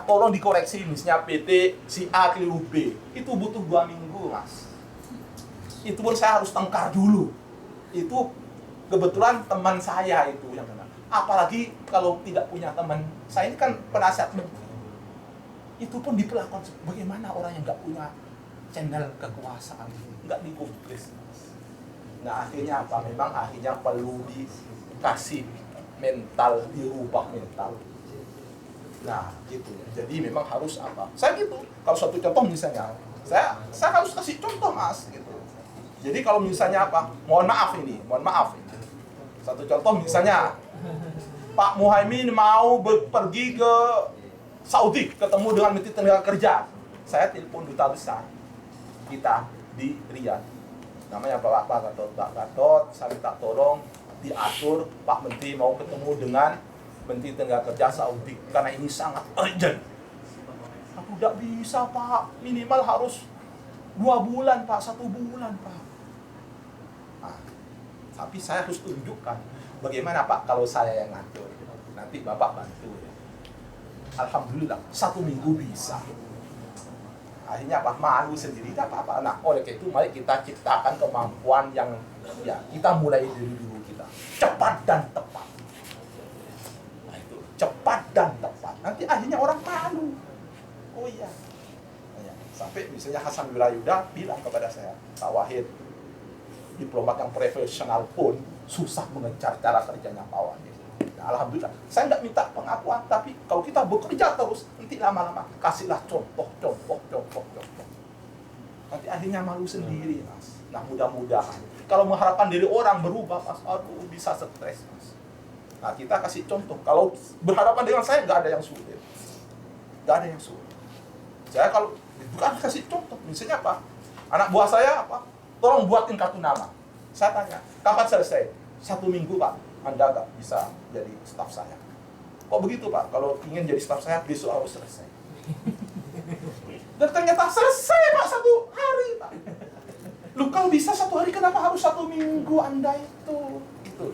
Tolong dikoreksi, misalnya PT si A keliru B. Itu butuh 2 minggu, Mas. Itu pun saya harus tengkar dulu. Itu kebetulan teman saya itu yang kena. Apalagi kalau tidak punya teman. Saya ini kan penasihat menteri. Itu pun diperlakukan. Bagaimana orang yang nggak punya channel kekuasaan? Nggak digubris. Nah, akhirnya apa? Memang akhirnya perlu kasih mental, dirubah mental. Nah, gitu. Jadi memang harus saya gitu. Kalau suatu contoh misalnya, saya harus kasih contoh Mas gitu. Jadi kalau misalnya mohon maaf ini. Satu contoh misalnya Pak Muhaimin mau pergi ke Saudi ketemu dengan Menteri Tenaga Kerja. Saya telepon duta besar kita di Riyadh. Namanya Pak Gatot, saya minta tolong diatur Pak Menteri mau ketemu dengan Menteri Tenaga Kerja Saudi karena ini sangat urgent. Aku tidak bisa Pak, minimal harus 2 bulan Pak, 1 bulan Pak. Nah, tapi saya harus tunjukkan bagaimana Pak kalau saya yang ngatur. Nanti Bapak bantu ya. Alhamdulillah 1 minggu bisa. Akhirnya malu sendiri tidak apa-apa. Nah, oleh itu mari kita ciptakan kemampuan yang Ya, kita mulai dari dulu kita. Cepat dan tepat. Nah itu, cepat dan tepat. Nanti akhirnya orang malu. Oh iya. Ya, sampai misalnya Hasan Wirayuda bilang kepada saya, Pak Wahid, diplomat yang profesional pun susah mengejar cara kerjanya Pak Wahid. Nah, alhamdulillah, saya nggak minta pengakuan, tapi kalau kita bekerja terus, nanti lama-lama kasihlah contoh. Nanti akhirnya malu sendiri, Mas. Nah, mudah-mudahan kalau mengharapkan dari orang berubah, Mas, aduh bisa stres, Mas. Nah, kita kasih contoh. Kalau berhadapan dengan saya, nggak ada yang sulit. Nggak ada yang sulit. Saya kalau itu kan kasih contoh, misalnya apa? Anak buah saya apa? Tolong buatin kartu nama. Saya tanya, kapan selesai? 1 minggu, Pak. Anda nggak bisa jadi staf saya. Kok begitu, Pak? Kalau ingin jadi staf saya, besok harus selesai. Dan ternyata selesai, Pak, 1 hari, Pak. Lu kalau bisa 1 hari, kenapa harus 1 minggu Anda itu? Gitu.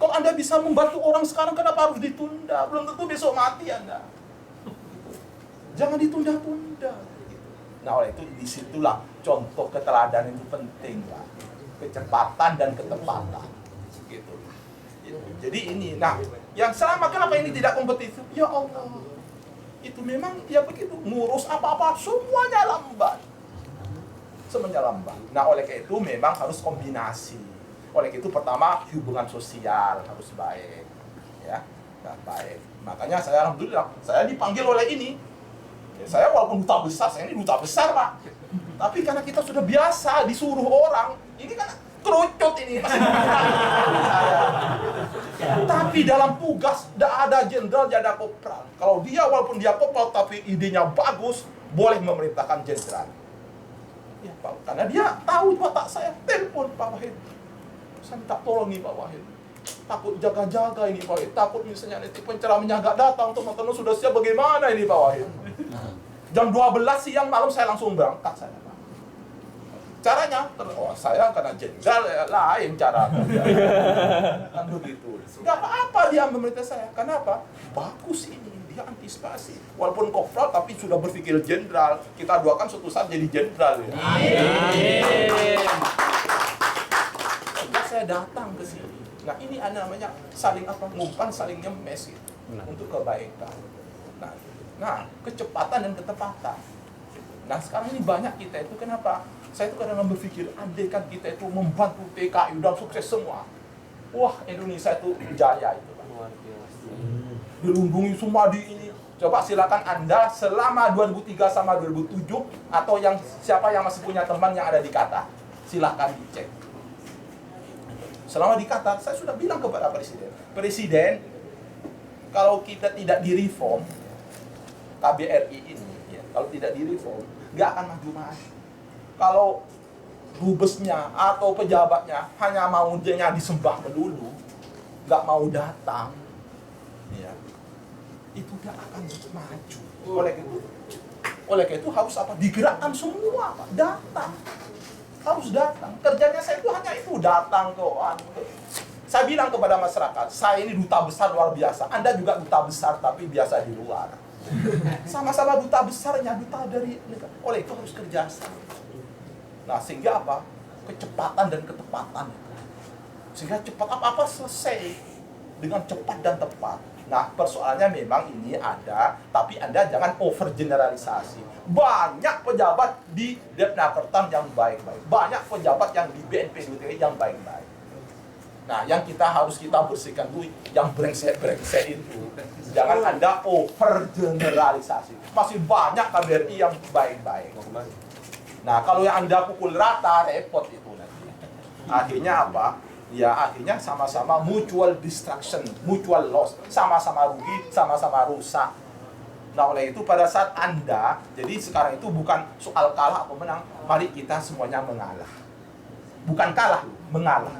Kalau Anda bisa membantu orang sekarang, kenapa harus ditunda? Belum tentu besok mati Anda. Gitu. Jangan ditunda-tunda. Gitu. Nah, oleh itu disitulah contoh keteladanan itu penting, Pak. Kecepatan dan ketepatan. Gitu. Jadi ini, nah, yang selama kenapa ini tidak kompetitif? Ya Allah, itu memang ya begitu, ngurus apa-apa semuanya lambat. Semuanya lambat. Nah, oleh karena itu memang harus kombinasi. Oleh itu pertama hubungan sosial harus baik, ya, baik. Makanya saya alhamdulillah, saya dipanggil oleh ini. Ya, saya walaupun duta besar, saya ini duta besar, Pak. Tapi karena kita sudah biasa disuruh orang, ini kan kerucut ini masih saya. Tapi dalam tugas tidak ada jenderal, tidak ada kopral. Kalau dia walaupun dia kopral tapi idenya bagus, boleh memerintahkan jenderal. Ya, Pak, karena dia tahu watak saya. Telepon Pak Wahid, saya minta tolong nih Pak Wahid. Takut jaga-jaga ini Pak Wahid. Takut misalnya nanti penceramahnya nggak datang, teman-teman sudah siap bagaimana ini Pak Wahid. Jam 12 siang malam saya langsung berangkat saya. Caranya, saya karena jenderal lain cara kerja. Kan begitu. Nggak apa-apa dia memerintah saya. Kenapa? Bagus ini, dia antisipasi. Walaupun kopral tapi sudah berpikir jenderal. Kita doakan suatu saat jadi jenderal. Ya. Sehingga saya datang ke sini. Nah ini ada namanya saling apa? Ngumpan, saling nyemes gitu. Untuk kebaikan. Nah, kecepatan dan ketepatan. Nah sekarang ini banyak kita itu kenapa? Saya itu kadang-kadang berpikir, andai kan kita itu membantu TKI dan sukses semua. Wah, Indonesia itu jaya itu. Dilindungi semua di ini. Coba silakan Anda selama 2003 sama 2007 atau yang siapa yang masih punya teman yang ada di Qatar, silakan dicek. Selama di Qatar, saya sudah bilang kepada Presiden, kalau kita tidak direform KBRI ini, ya, kalau tidak direform, nggak akan maju-maju. Kalau dubesnya atau pejabatnya hanya mau dia disembah melulu, nggak mau datang, ya, itu nggak akan maju. Oleh itu harus apa? Digerakkan semua, Pak. Datang, harus datang. Kerjanya saya itu hanya itu, datang ke. Saya bilang kepada masyarakat, saya ini duta besar luar biasa. Anda juga duta besar tapi biasa di luar. Sama-sama duta besarnya, duta dari negara. Oleh itu harus kerjasama. Nah, sehingga apa? Kecepatan dan ketepatan. Sehingga cepat apa-apa selesai dengan cepat dan tepat. Nah, persoalannya memang ini ada, tapi Anda jangan overgeneralisasi. Banyak pejabat di Depnakertan yang baik-baik. Banyak pejabat yang di BNP yang baik-baik. Nah, yang kita bersihkan dulu yang brengsek-brengsek itu. Jangan Anda overgeneralisasi. Masih banyak KBRI yang baik-baik. Nah, kalau yang Anda pukul rata, repot itu nanti. Akhirnya apa? Ya, akhirnya sama-sama mutual destruction, mutual loss. Sama-sama rugi, sama-sama rusak. Nah, oleh itu pada saat Anda, jadi sekarang itu bukan soal kalah atau menang. Mari kita semuanya mengalah. Bukan kalah, mengalah.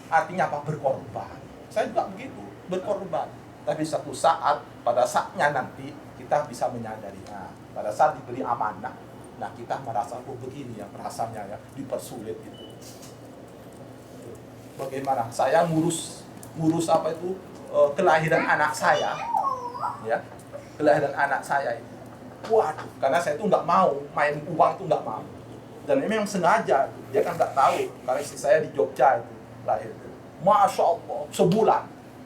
Artinya apa? Berkorban. Saya juga begitu, berkorban. Tapi satu saat, pada saatnya nanti, kita bisa menyadari. Nah, pada saat diberi amanah, nah kita merasa, oh begini ya, perasaannya ya, dipersulit gitu. Bagaimana? Saya ngurus apa itu, kelahiran anak saya. Ya, kelahiran anak saya itu. Waduh, karena saya itu nggak mau, main uang itu nggak mau. Dan memang sengaja, dia kan nggak tahu, karena istri saya di Jogja itu. terakhir itu. Masya Allah, sebulan.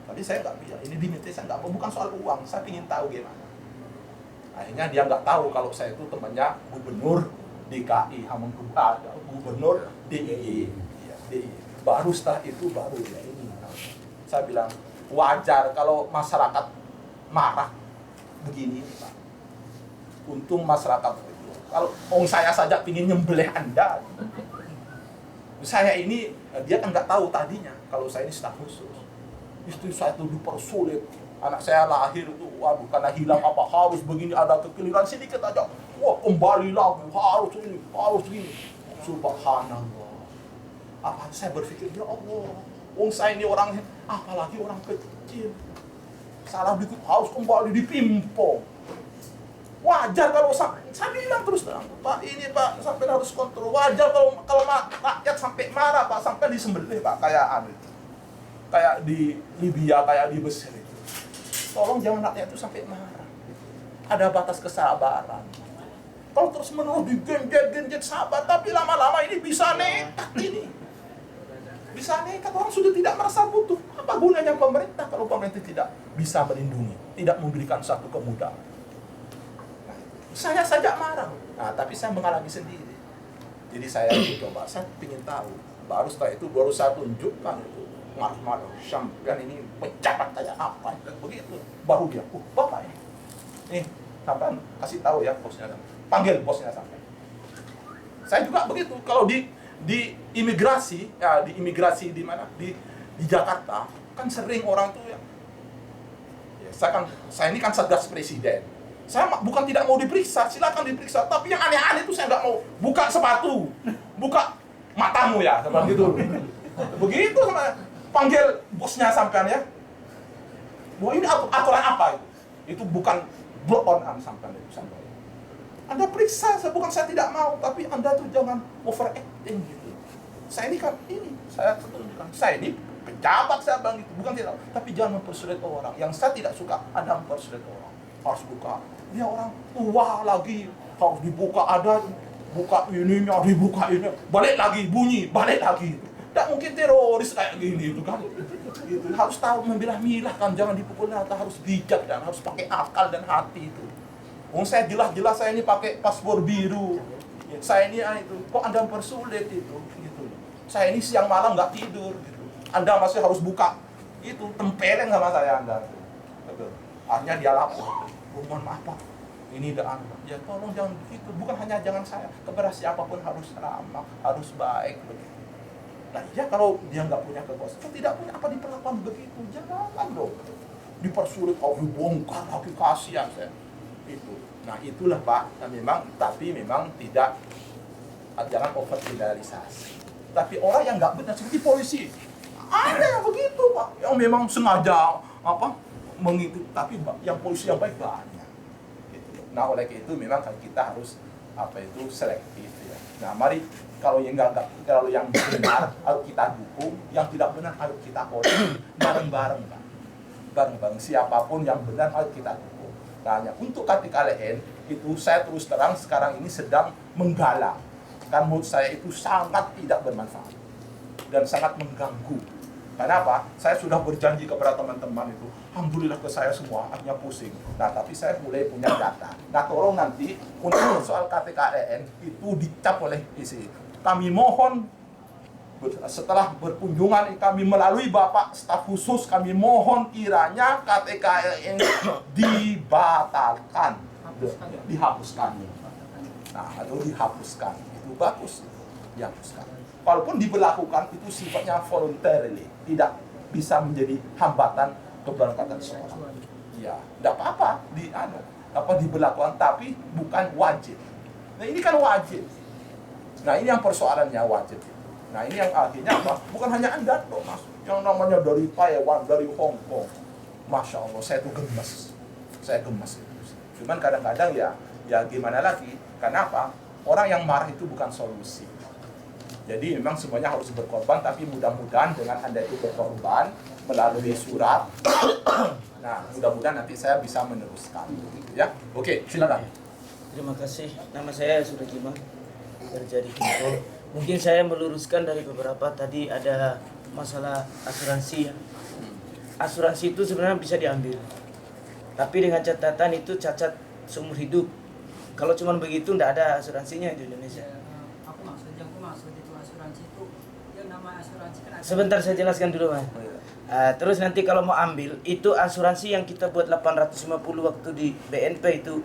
Tapi saya nggak bisa, ini diminta saya nggak, bukan soal uang, saya ingin tahu gimana. Akhirnya dia nggak tahu kalau saya itu temannya gubernur DKI, gubernur DIY. Ya, DIY. Baru setelah itu baru ya ini. Saya bilang wajar kalau masyarakat marah begini, Pak. Untung masyarakat itu. Kalau saya saja ingin nyembelih Anda. Saya ini, dia kan nggak tahu tadinya kalau saya ini staf khusus. Istri saya itu dipersulit. Anak saya lahir itu, waduh, karena hilang apa harus begini, ada kekeliruan sedikit aja. Wah, kembali lagi, harus ini, harus gini. Subhanallah. Apa saya berpikir, ya Allah, saya ini orang, apalagi orang kecil. Salah dikit harus kembali dipimpong. Wajar kalau saya bilang terus terang, Pak, ini Pak, sampai harus kontrol. Wajar kalau rakyat sampai marah, Pak, sampai disembelih, Pak, kayak di Libya, kayak di Mesir itu. Tolong jangan rakyat itu sampai marah. Ada batas kesabaran. Kalau terus menerus digenjet sabar, tapi lama-lama ini bisa nekat ini. Bisa nekat, orang sudah tidak merasa butuh. Apa gunanya pemerintah kalau pemerintah tidak bisa melindungi, tidak memberikan satu kemudahan? Saya saja marah, tapi saya mengalami sendiri. Jadi saya coba, saya ingin tahu. Baru setelah itu baru saya tunjukkan itu. Marah-marah, sampean ini pejabat kayak apa? Begitu. Baru dia, Bapak ini. Nih, sampean kasih tahu ya bosnya. Panggil bosnya sampai. Saya juga begitu. Kalau di imigrasi, ya di imigrasi di mana? Di Jakarta, kan sering orang tuh ya. Saya ini kan Satgas Presiden. Saya bukan tidak mau diperiksa, silakan diperiksa. Tapi yang aneh-aneh itu saya nggak mau. Buka sepatu, buka matamu ya, seperti itu. Begitu sama panggil bosnya sampean ya. Wah, ini aturan apa itu? Itu bukan blow on sampean itu sampean. Anda periksa, bukan saya tidak mau, tapi Anda tuh jangan overacting gitu. Saya ini kan saya tunjukkan. Saya ini pejabat saya bang itu, bukan tidak, tapi jangan mempersulit orang. Yang saya tidak suka Anda mempersulit orang. Harus buka. Dia orang tua lagi, harus dibuka, ada buka ininya, dibuka ini, balik lagi bunyi, balik lagi. Tidak mungkin teroris kayak gini itu kan. Gitu. Harus tahu memilah-milah kan, jangan dipukul rata, harus bijak dan harus pakai akal dan hati itu. Saya jelas-jelas saya ini pakai paspor biru. Saya ini itu, kok Anda mempersulit itu gitu. Saya ini siang malam nggak tidur gitu. Anda masih harus buka itu, tempeleng sama saya Anda. Betul. Akhirnya dia lapor. Mohon maaf Pak, ini udah ya tolong jangan begitu. Bukan hanya jangan saya, kepada siapapun harus ramah, harus baik begitu. Nah ya kalau dia nggak punya kekuasaan, tidak punya apa diperlakukan begitu, jangan dong. Dipersulit, dibongkar, lagi kasihan saya. Itu. Nah itulah Pak, tapi memang tidak, jangan over generalisasi. Tapi orang yang nggak benar seperti polisi, ada yang begitu Pak, yang memang sengaja mengikuti, tapi yang polisi yang baik banyak. Gitu. Nah oleh itu memang kita harus selektif ya. Nah mari kalau yang benar harus kita dukung, yang tidak benar harus kita koreksi bareng-bareng Pak. Bareng-bareng siapapun yang benar harus kita dukung. Nah untuk KTKLN itu saya terus terang sekarang ini sedang menggalang. Kan menurut saya itu sangat tidak bermanfaat dan sangat mengganggu. Kenapa? Saya sudah berjanji kepada teman-teman itu, alhamdulillah ke saya semua, akhirnya pusing. Nah, tapi saya mulai punya data. Nah, tolong nanti untuk soal KTKLN itu dicap oleh isi. Kami mohon setelah berkunjungan kami melalui Bapak staf khusus, kami mohon kiranya KTKLN dibatalkan, dihapuskan. Nah, atau dihapuskan. Itu bagus, dihapuskan. Walaupun diberlakukan itu sifatnya voluntarily, tidak bisa menjadi hambatan keberangkatan seorang. Ya, tidak apa-apa diberlakukan, tapi bukan wajib. Nah ini kan wajib. Nah ini yang persoalannya wajib. Nah ini yang akhirnya apa? Bukan hanya Anda loh Mas, yang namanya dari Taiwan, dari Hong Kong. Masya Allah, saya tuh gemes. Saya gemes itu. Cuman kadang-kadang ya gimana lagi? Kenapa? Orang yang marah itu bukan solusi. Jadi memang semuanya harus berkorban, tapi mudah-mudahan dengan Anda itu berkorban melalui surat. Nah, mudah-mudahan nanti saya bisa meneruskan. Ya, oke, silakan. Terima kasih. Nama saya Surekima, kerja di Kinto. Mungkin saya meluruskan dari beberapa tadi ada masalah asuransi ya. Asuransi itu sebenarnya bisa diambil, tapi dengan catatan itu cacat seumur hidup. Kalau cuma begitu tidak ada asuransinya di Indonesia. Aku maksud itu asuransi itu yang nama asuransi kan ada. Sebentar saya jelaskan dulu Mas. Terus nanti kalau mau ambil itu asuransi yang kita buat 850 waktu di BNP itu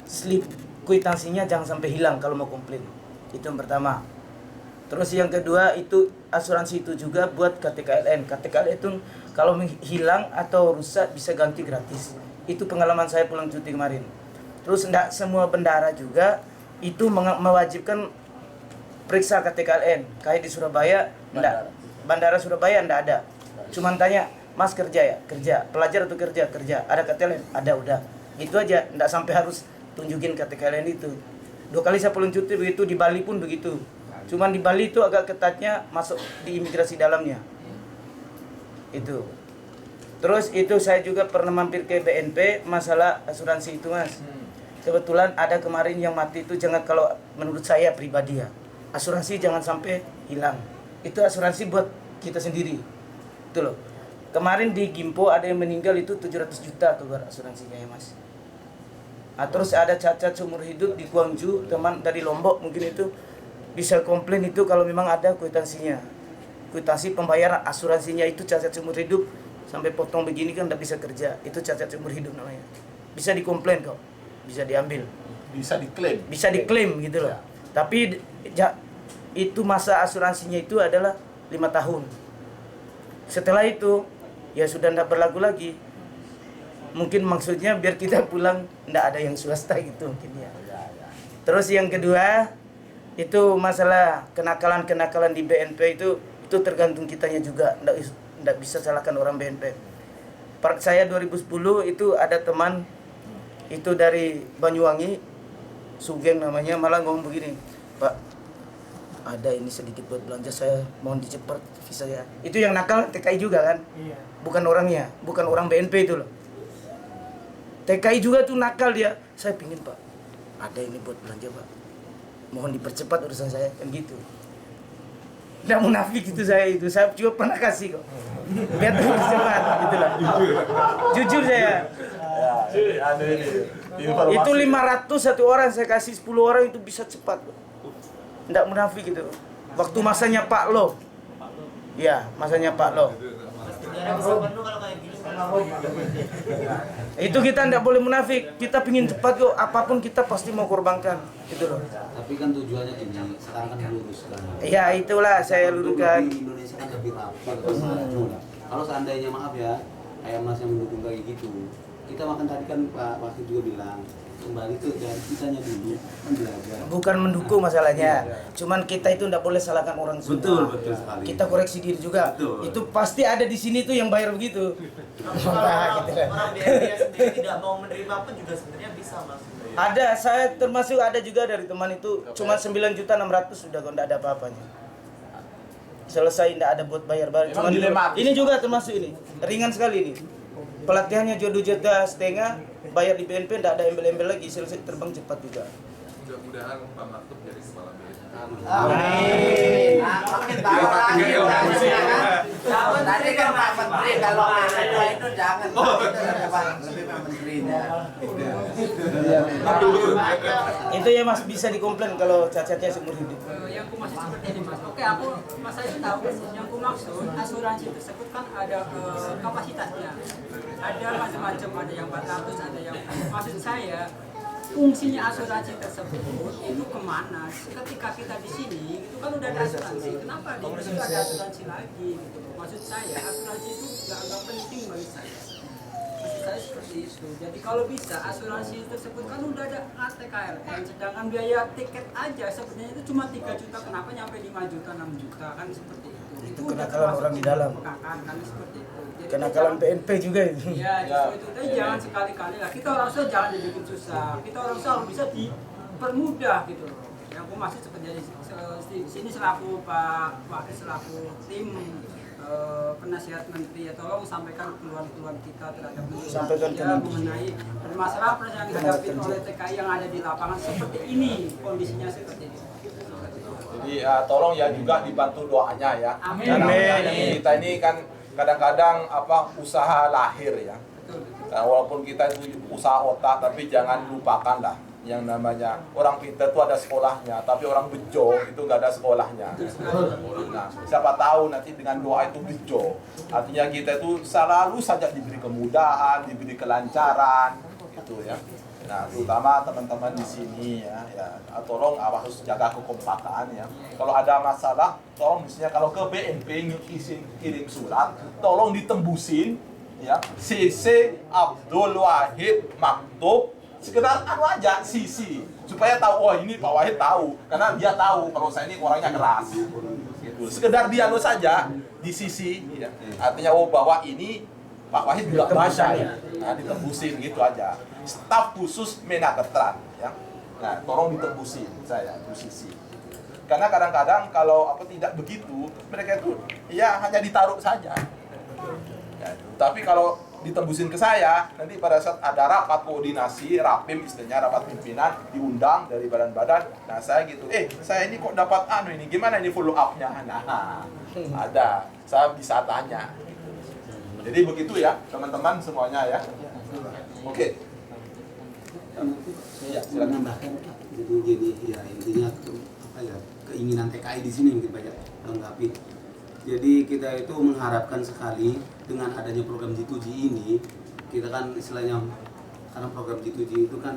slip kwitansinya jangan sampai hilang kalau mau komplain. Itu yang pertama. Terus yang kedua itu asuransi itu juga buat KTKLN. KTKLN itu kalau hilang atau rusak bisa ganti gratis. Itu pengalaman saya pulang cuti kemarin. Terus tidak semua bendara juga itu mewajibkan periksa KTKLN. Kayak di Surabaya, bandara Surabaya tidak ada. Cuman tanya, Mas kerja ya? Kerja. Pelajar atau kerja? Kerja. Ada KTKLN? Ada, udah. Gitu aja, tidak sampai harus tunjukin KTKLN itu. 2 kali saya pulang cuti begitu, di Bali pun begitu. Cuman di Bali itu agak ketatnya masuk di imigrasi dalamnya. Itu. Terus itu saya juga pernah mampir ke BNP masalah asuransi itu Mas. Kebetulan ada kemarin yang mati itu jangan, kalau menurut saya pribadi ya, asuransi jangan sampai hilang. Itu asuransi buat kita sendiri. Itu loh. Kemarin di Gimpo ada yang meninggal itu 700 juta keluar asuransinya ya Mas. Terus ada cacat seumur hidup di Guangzhou, teman dari Lombok mungkin itu bisa komplain itu kalau memang ada kwitansinya. Kwitansi pembayaran asuransinya itu cacat seumur hidup sampai potong begini kan tidak bisa kerja. Itu cacat seumur hidup namanya. Bisa dikomplain kok. Bisa diambil, bisa diklaim gitu loh. Tapi itu masa asuransinya itu adalah 5 tahun. Setelah itu ya sudah tidak berlaku lagi. Mungkin maksudnya biar kita pulang tidak ada yang swasta gitu mungkin ya. Terus yang kedua itu masalah kenakalan di BNP itu tergantung kitanya juga. Tidak bisa salahkan orang BNP. Saya 2010 itu ada teman itu dari Banyuwangi, Sugeng namanya, malah ngomong begini, Pak, ada ini sedikit buat belanja, saya mohon dicepat visa ya. Itu yang nakal TKI juga kan? Iya. Bukan orangnya, bukan orang BNP itu loh. TKI juga tuh nakal dia. Saya pingin Pak, ada ini buat belanja Pak, mohon dipercepat urusan saya, kan gitu. Nggak munafik itu saya juga pernah kasih kok. Biar cepat gitu loh. Jujur saya. Itu 500 satu orang, saya kasih 10 orang itu bisa cepat. Nggak munafik gitu. Waktu masanya Pak Lo. Ya, masanya Pak Lo. Itu kita nggak boleh munafik. Kita pingin cepat kok, apapun kita pasti mau korbankan. Gitu loh. Tapi kan tujuannya gini, sekarang kan diluruskan. Ya itulah saya luruskan. Di Indonesia kan lebih rapi. Kalau seandainya maaf ya, kayak Mas yang mendukung kayak gitu, kita makan tadi kan Pak Wahid juga bilang kembali ke dari kitanya dulu belajar. Bukan mendukung masalahnya, cuman kita itu tidak boleh salahkan orang semua. Betul sekali. Kita koreksi diri juga. Betul. Itu pasti ada di sini tuh yang bayar begitu. Orang BNP sendiri tidak mau menerima pun juga sebenarnya bisa Mas. Ada, saya termasuk ada juga dari teman itu cuma 9.600.000 sudah kok tidak ada apa-apanya. Selesai tidak ada buat bayar. Cuman ini juga termasuk ini ringan sekali ini. Pelatihannya 2,5 juta, bayar di BNP tidak ada embel-embel lagi, selesai terbang cepat juga. Mudah-mudahan Pak Maktub jadi kepala BNP. Amin. Makin tahu lagi. Tadi kan Pak Menteri kalau itu jangan. Lebih Pak Menterinya. Itu ya Mas bisa dikomplain kalau cacatnya seumur hidup. Yang ku maksud seperti ini Mas. Oke, Mas saya tahu yang ku maksud asuransi tersebut kan ada kapasitasnya. Ada macam-macam, ada yang 400, ada yang maksud saya fungsinya asuransi tersebut itu kemana? Ketika kita di sini itu kan udah ada asuransi, kenapa di situ ada asuransi lagi? Gitu. Maksud saya asuransi itu agak penting bagi saya. Maksud saya seperti itu. Jadi kalau bisa asuransi tersebut kan udah ada KTKLN, sedangkan biaya tiket aja sebenarnya itu cuma 3 juta, kenapa nyampe 5 juta, 6 juta kan seperti itu. Itu kenakalan orang di dalam. Kan seperti itu. Kenakalan BNP juga itu. Ya, itu. Tapi jangan sekali-kali lah. Kita orang Solo jangan dibikin susah. Kita orang Solo bisa dipermudah gitu loh. Yang aku maksud seperti sini selaku Pak selaku tim penasihat menteri ya, tolong sampaikan keluhan-keluhan kita terhadap mengenai permasalahan yang dihadapi oleh TKI yang ada di lapangan seperti ini, kondisinya seperti ini. Jadi ya tolong ya juga dibantu doanya ya. Amin. Dan Amin. kita ini kan kadang-kadang usaha lahir ya. Nah, walaupun kita itu usaha otak, tapi jangan lupakanlah yang namanya orang pintar itu ada sekolahnya, tapi orang bejo itu nggak ada sekolahnya. Nah, siapa tahu nanti dengan doa itu bejo. Artinya kita itu selalu saja diberi kemudahan, diberi kelancaran, gitu ya. Nah, terutama teman-teman di sini ya, tolong harus jaga kekompakan ya. Kalau ada masalah, tolong misalnya kalau ke BNP kirim surat, tolong ditembusin ya. CC Abdul Wahid Maktub, sekedar aja CC supaya tahu, oh ini Pak Wahid tahu, karena dia tahu kalau saya ini orangnya keras gitu. Sekedar dia saja di CC ya. Artinya bahwa ini Pak Wahid juga baca ya. Nah, ditembusin gitu aja. Staf khusus Menaketran ya. Nah, tolong ditembusin saya di CC. Karena kadang-kadang kalau tidak begitu, mereka itu ya hanya ditaruh saja. Ya, tapi kalau ditembusin ke saya, nanti pada saat ada rapat koordinasi, rapim istilahnya, rapat pimpinan, diundang dari badan-badan. Nah, saya gitu, saya ini kok dapat ini, gimana ini follow up-nya? Nah, ada, saya bisa tanya. Jadi begitu ya, teman-teman semuanya ya. Oke. Saya silakan menambahkan. Jadi gini, ya intinya keinginan TKI di sini mungkin banyak lengkapi. Jadi kita itu mengharapkan sekali dengan adanya program G2G ini, kita kan istilahnya, karena program G2G itu kan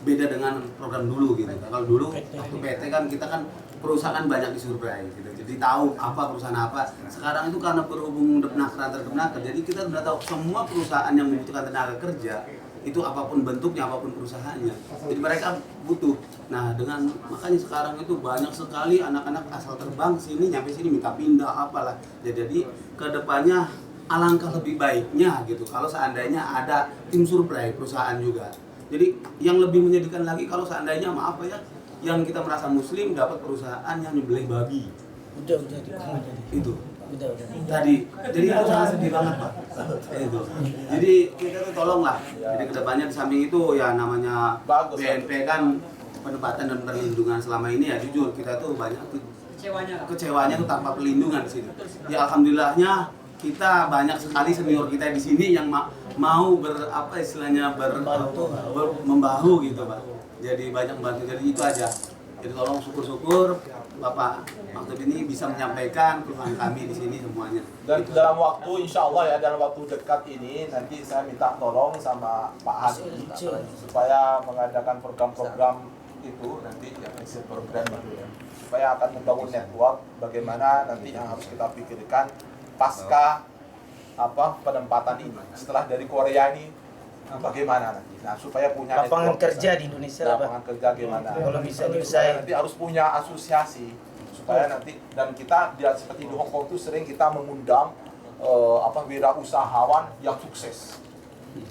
beda dengan program dulu gitu. Kalau dulu waktu PT kan kita kan perusahaan banyak disurvei gitu. Jadi tahu apa perusahaan apa. Sekarang itu karena berhubung antar kemenaker, jadi kita sudah tahu semua perusahaan yang membutuhkan tenaga kerja itu apapun bentuknya, apapun perusahaannya. Jadi mereka butuh. Nah, makanya sekarang itu banyak sekali anak-anak asal terbang sini nyampe sini minta pindah apalah. Jadi kedepannya alangkah lebih baiknya gitu kalau seandainya ada tim survei perusahaan juga. Jadi yang lebih menyedihkan lagi kalau seandainya yang kita merasa muslim dapat perusahaan yang nyembelih babi. Udah. Itu. Udah. Tadi, jadi itu sangat sedih banget Pak. Itu. Jadi kita tuh tolonglah. Jadi kedepannya di samping itu ya namanya BNP kan penempatan dan perlindungan selama ini ya jujur kita tuh banyak kecewanya tuh tanpa perlindungan di sini. Ya alhamdulillahnya kita banyak sekali senior kita di sini yang mau membahu gitu Pak. Jadi banyak membantu, jadi itu aja. Jadi tolong syukur-syukur Bapak Maktub ini bisa menyampaikan keluhan kami di sini semuanya. Dan dalam waktu, insya Allah ya, dalam waktu dekat ini nanti saya minta tolong sama Pak Hadi supaya mengadakan program-program itu nanti yang exit program itu ya, supaya akan membangun network bagaimana nanti yang harus kita pikirkan pasca penempatan ini setelah dari Korea ini bagaimana nanti. Nah, supaya punya lapangan kerja di Indonesia, lapangan kerja gimana kalau bisa diusahain. Nanti harus punya asosiasi supaya nanti, dan kita seperti di Hong Kong itu sering kita mengundang wirausahawan yang sukses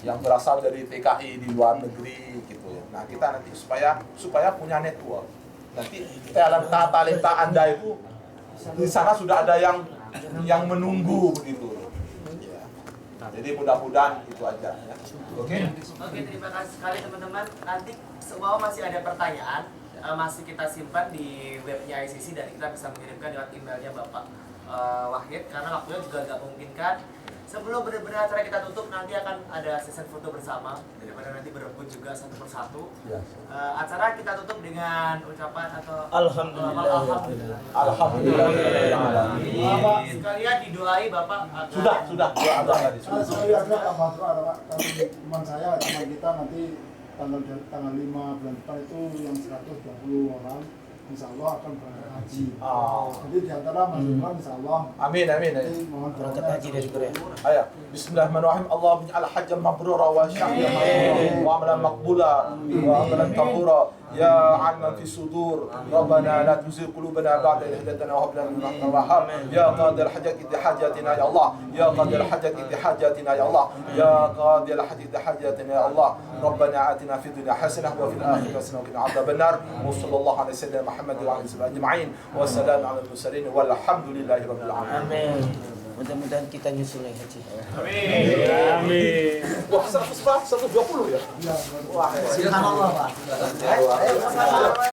yang berasal dari TKI di luar negeri gitu ya. Nah, kita nanti supaya punya network. Nanti talenta Anda itu di sana sudah ada yang menunggu begitu. Ya. Jadi mudah-mudahan itu aja ya. Oke, terima kasih sekali teman-teman. Nanti semua masih ada pertanyaan, masih kita simpan di webnya ICC dan kita bisa mengirimkan lewat emailnya Bapak Wahid karena waktunya juga nggak memungkinkan. Sebelum benar-benar acara kita tutup, nanti akan ada sesi foto bersama daripada nanti berebut juga satu persatu. Ya. Acara kita tutup dengan ucapan atau Alhamdulillah. Alhamdulillah. Sekalian didoai Bapak. Sudah doa tadi. Teman saya, teman kita nanti tanggal 5 bulan depan itu yang 120 orang insya Allah akan berangkat haji. Jadi di antara Mas Imran insya Allah. Amin. Mohon berangkat haji dari Korea. Ayo, Bismillahirrahmanirrahim. Allahumma ij'al hajjan mabrura wa sya'yan wa amalan maqbula wa amalan tahura. Ya 'aliman fi sudur, Rabbana la tuzigh qulubana ba'da idh hadaytana wa hab lana min ladunka rahmah. Ya qadil hajati hajatina ya Allah. Ya qadil hajati hajatina ya Allah. Ya qadil hajati hajatina ya Allah. Rabbana atina fid dunya hasanah wa fil akhirati hasanah wa qina adzaban nar. Wa sallallahu alaihi wasallam Muhammad wa alihi ajma'in. Wassalamu ala al-mursalin walhamdulillahi rabbil alamin. Amin. Mudah-mudahan kita nyusul haji. Amin. Wah, 120 ya? Subhanallah Pak.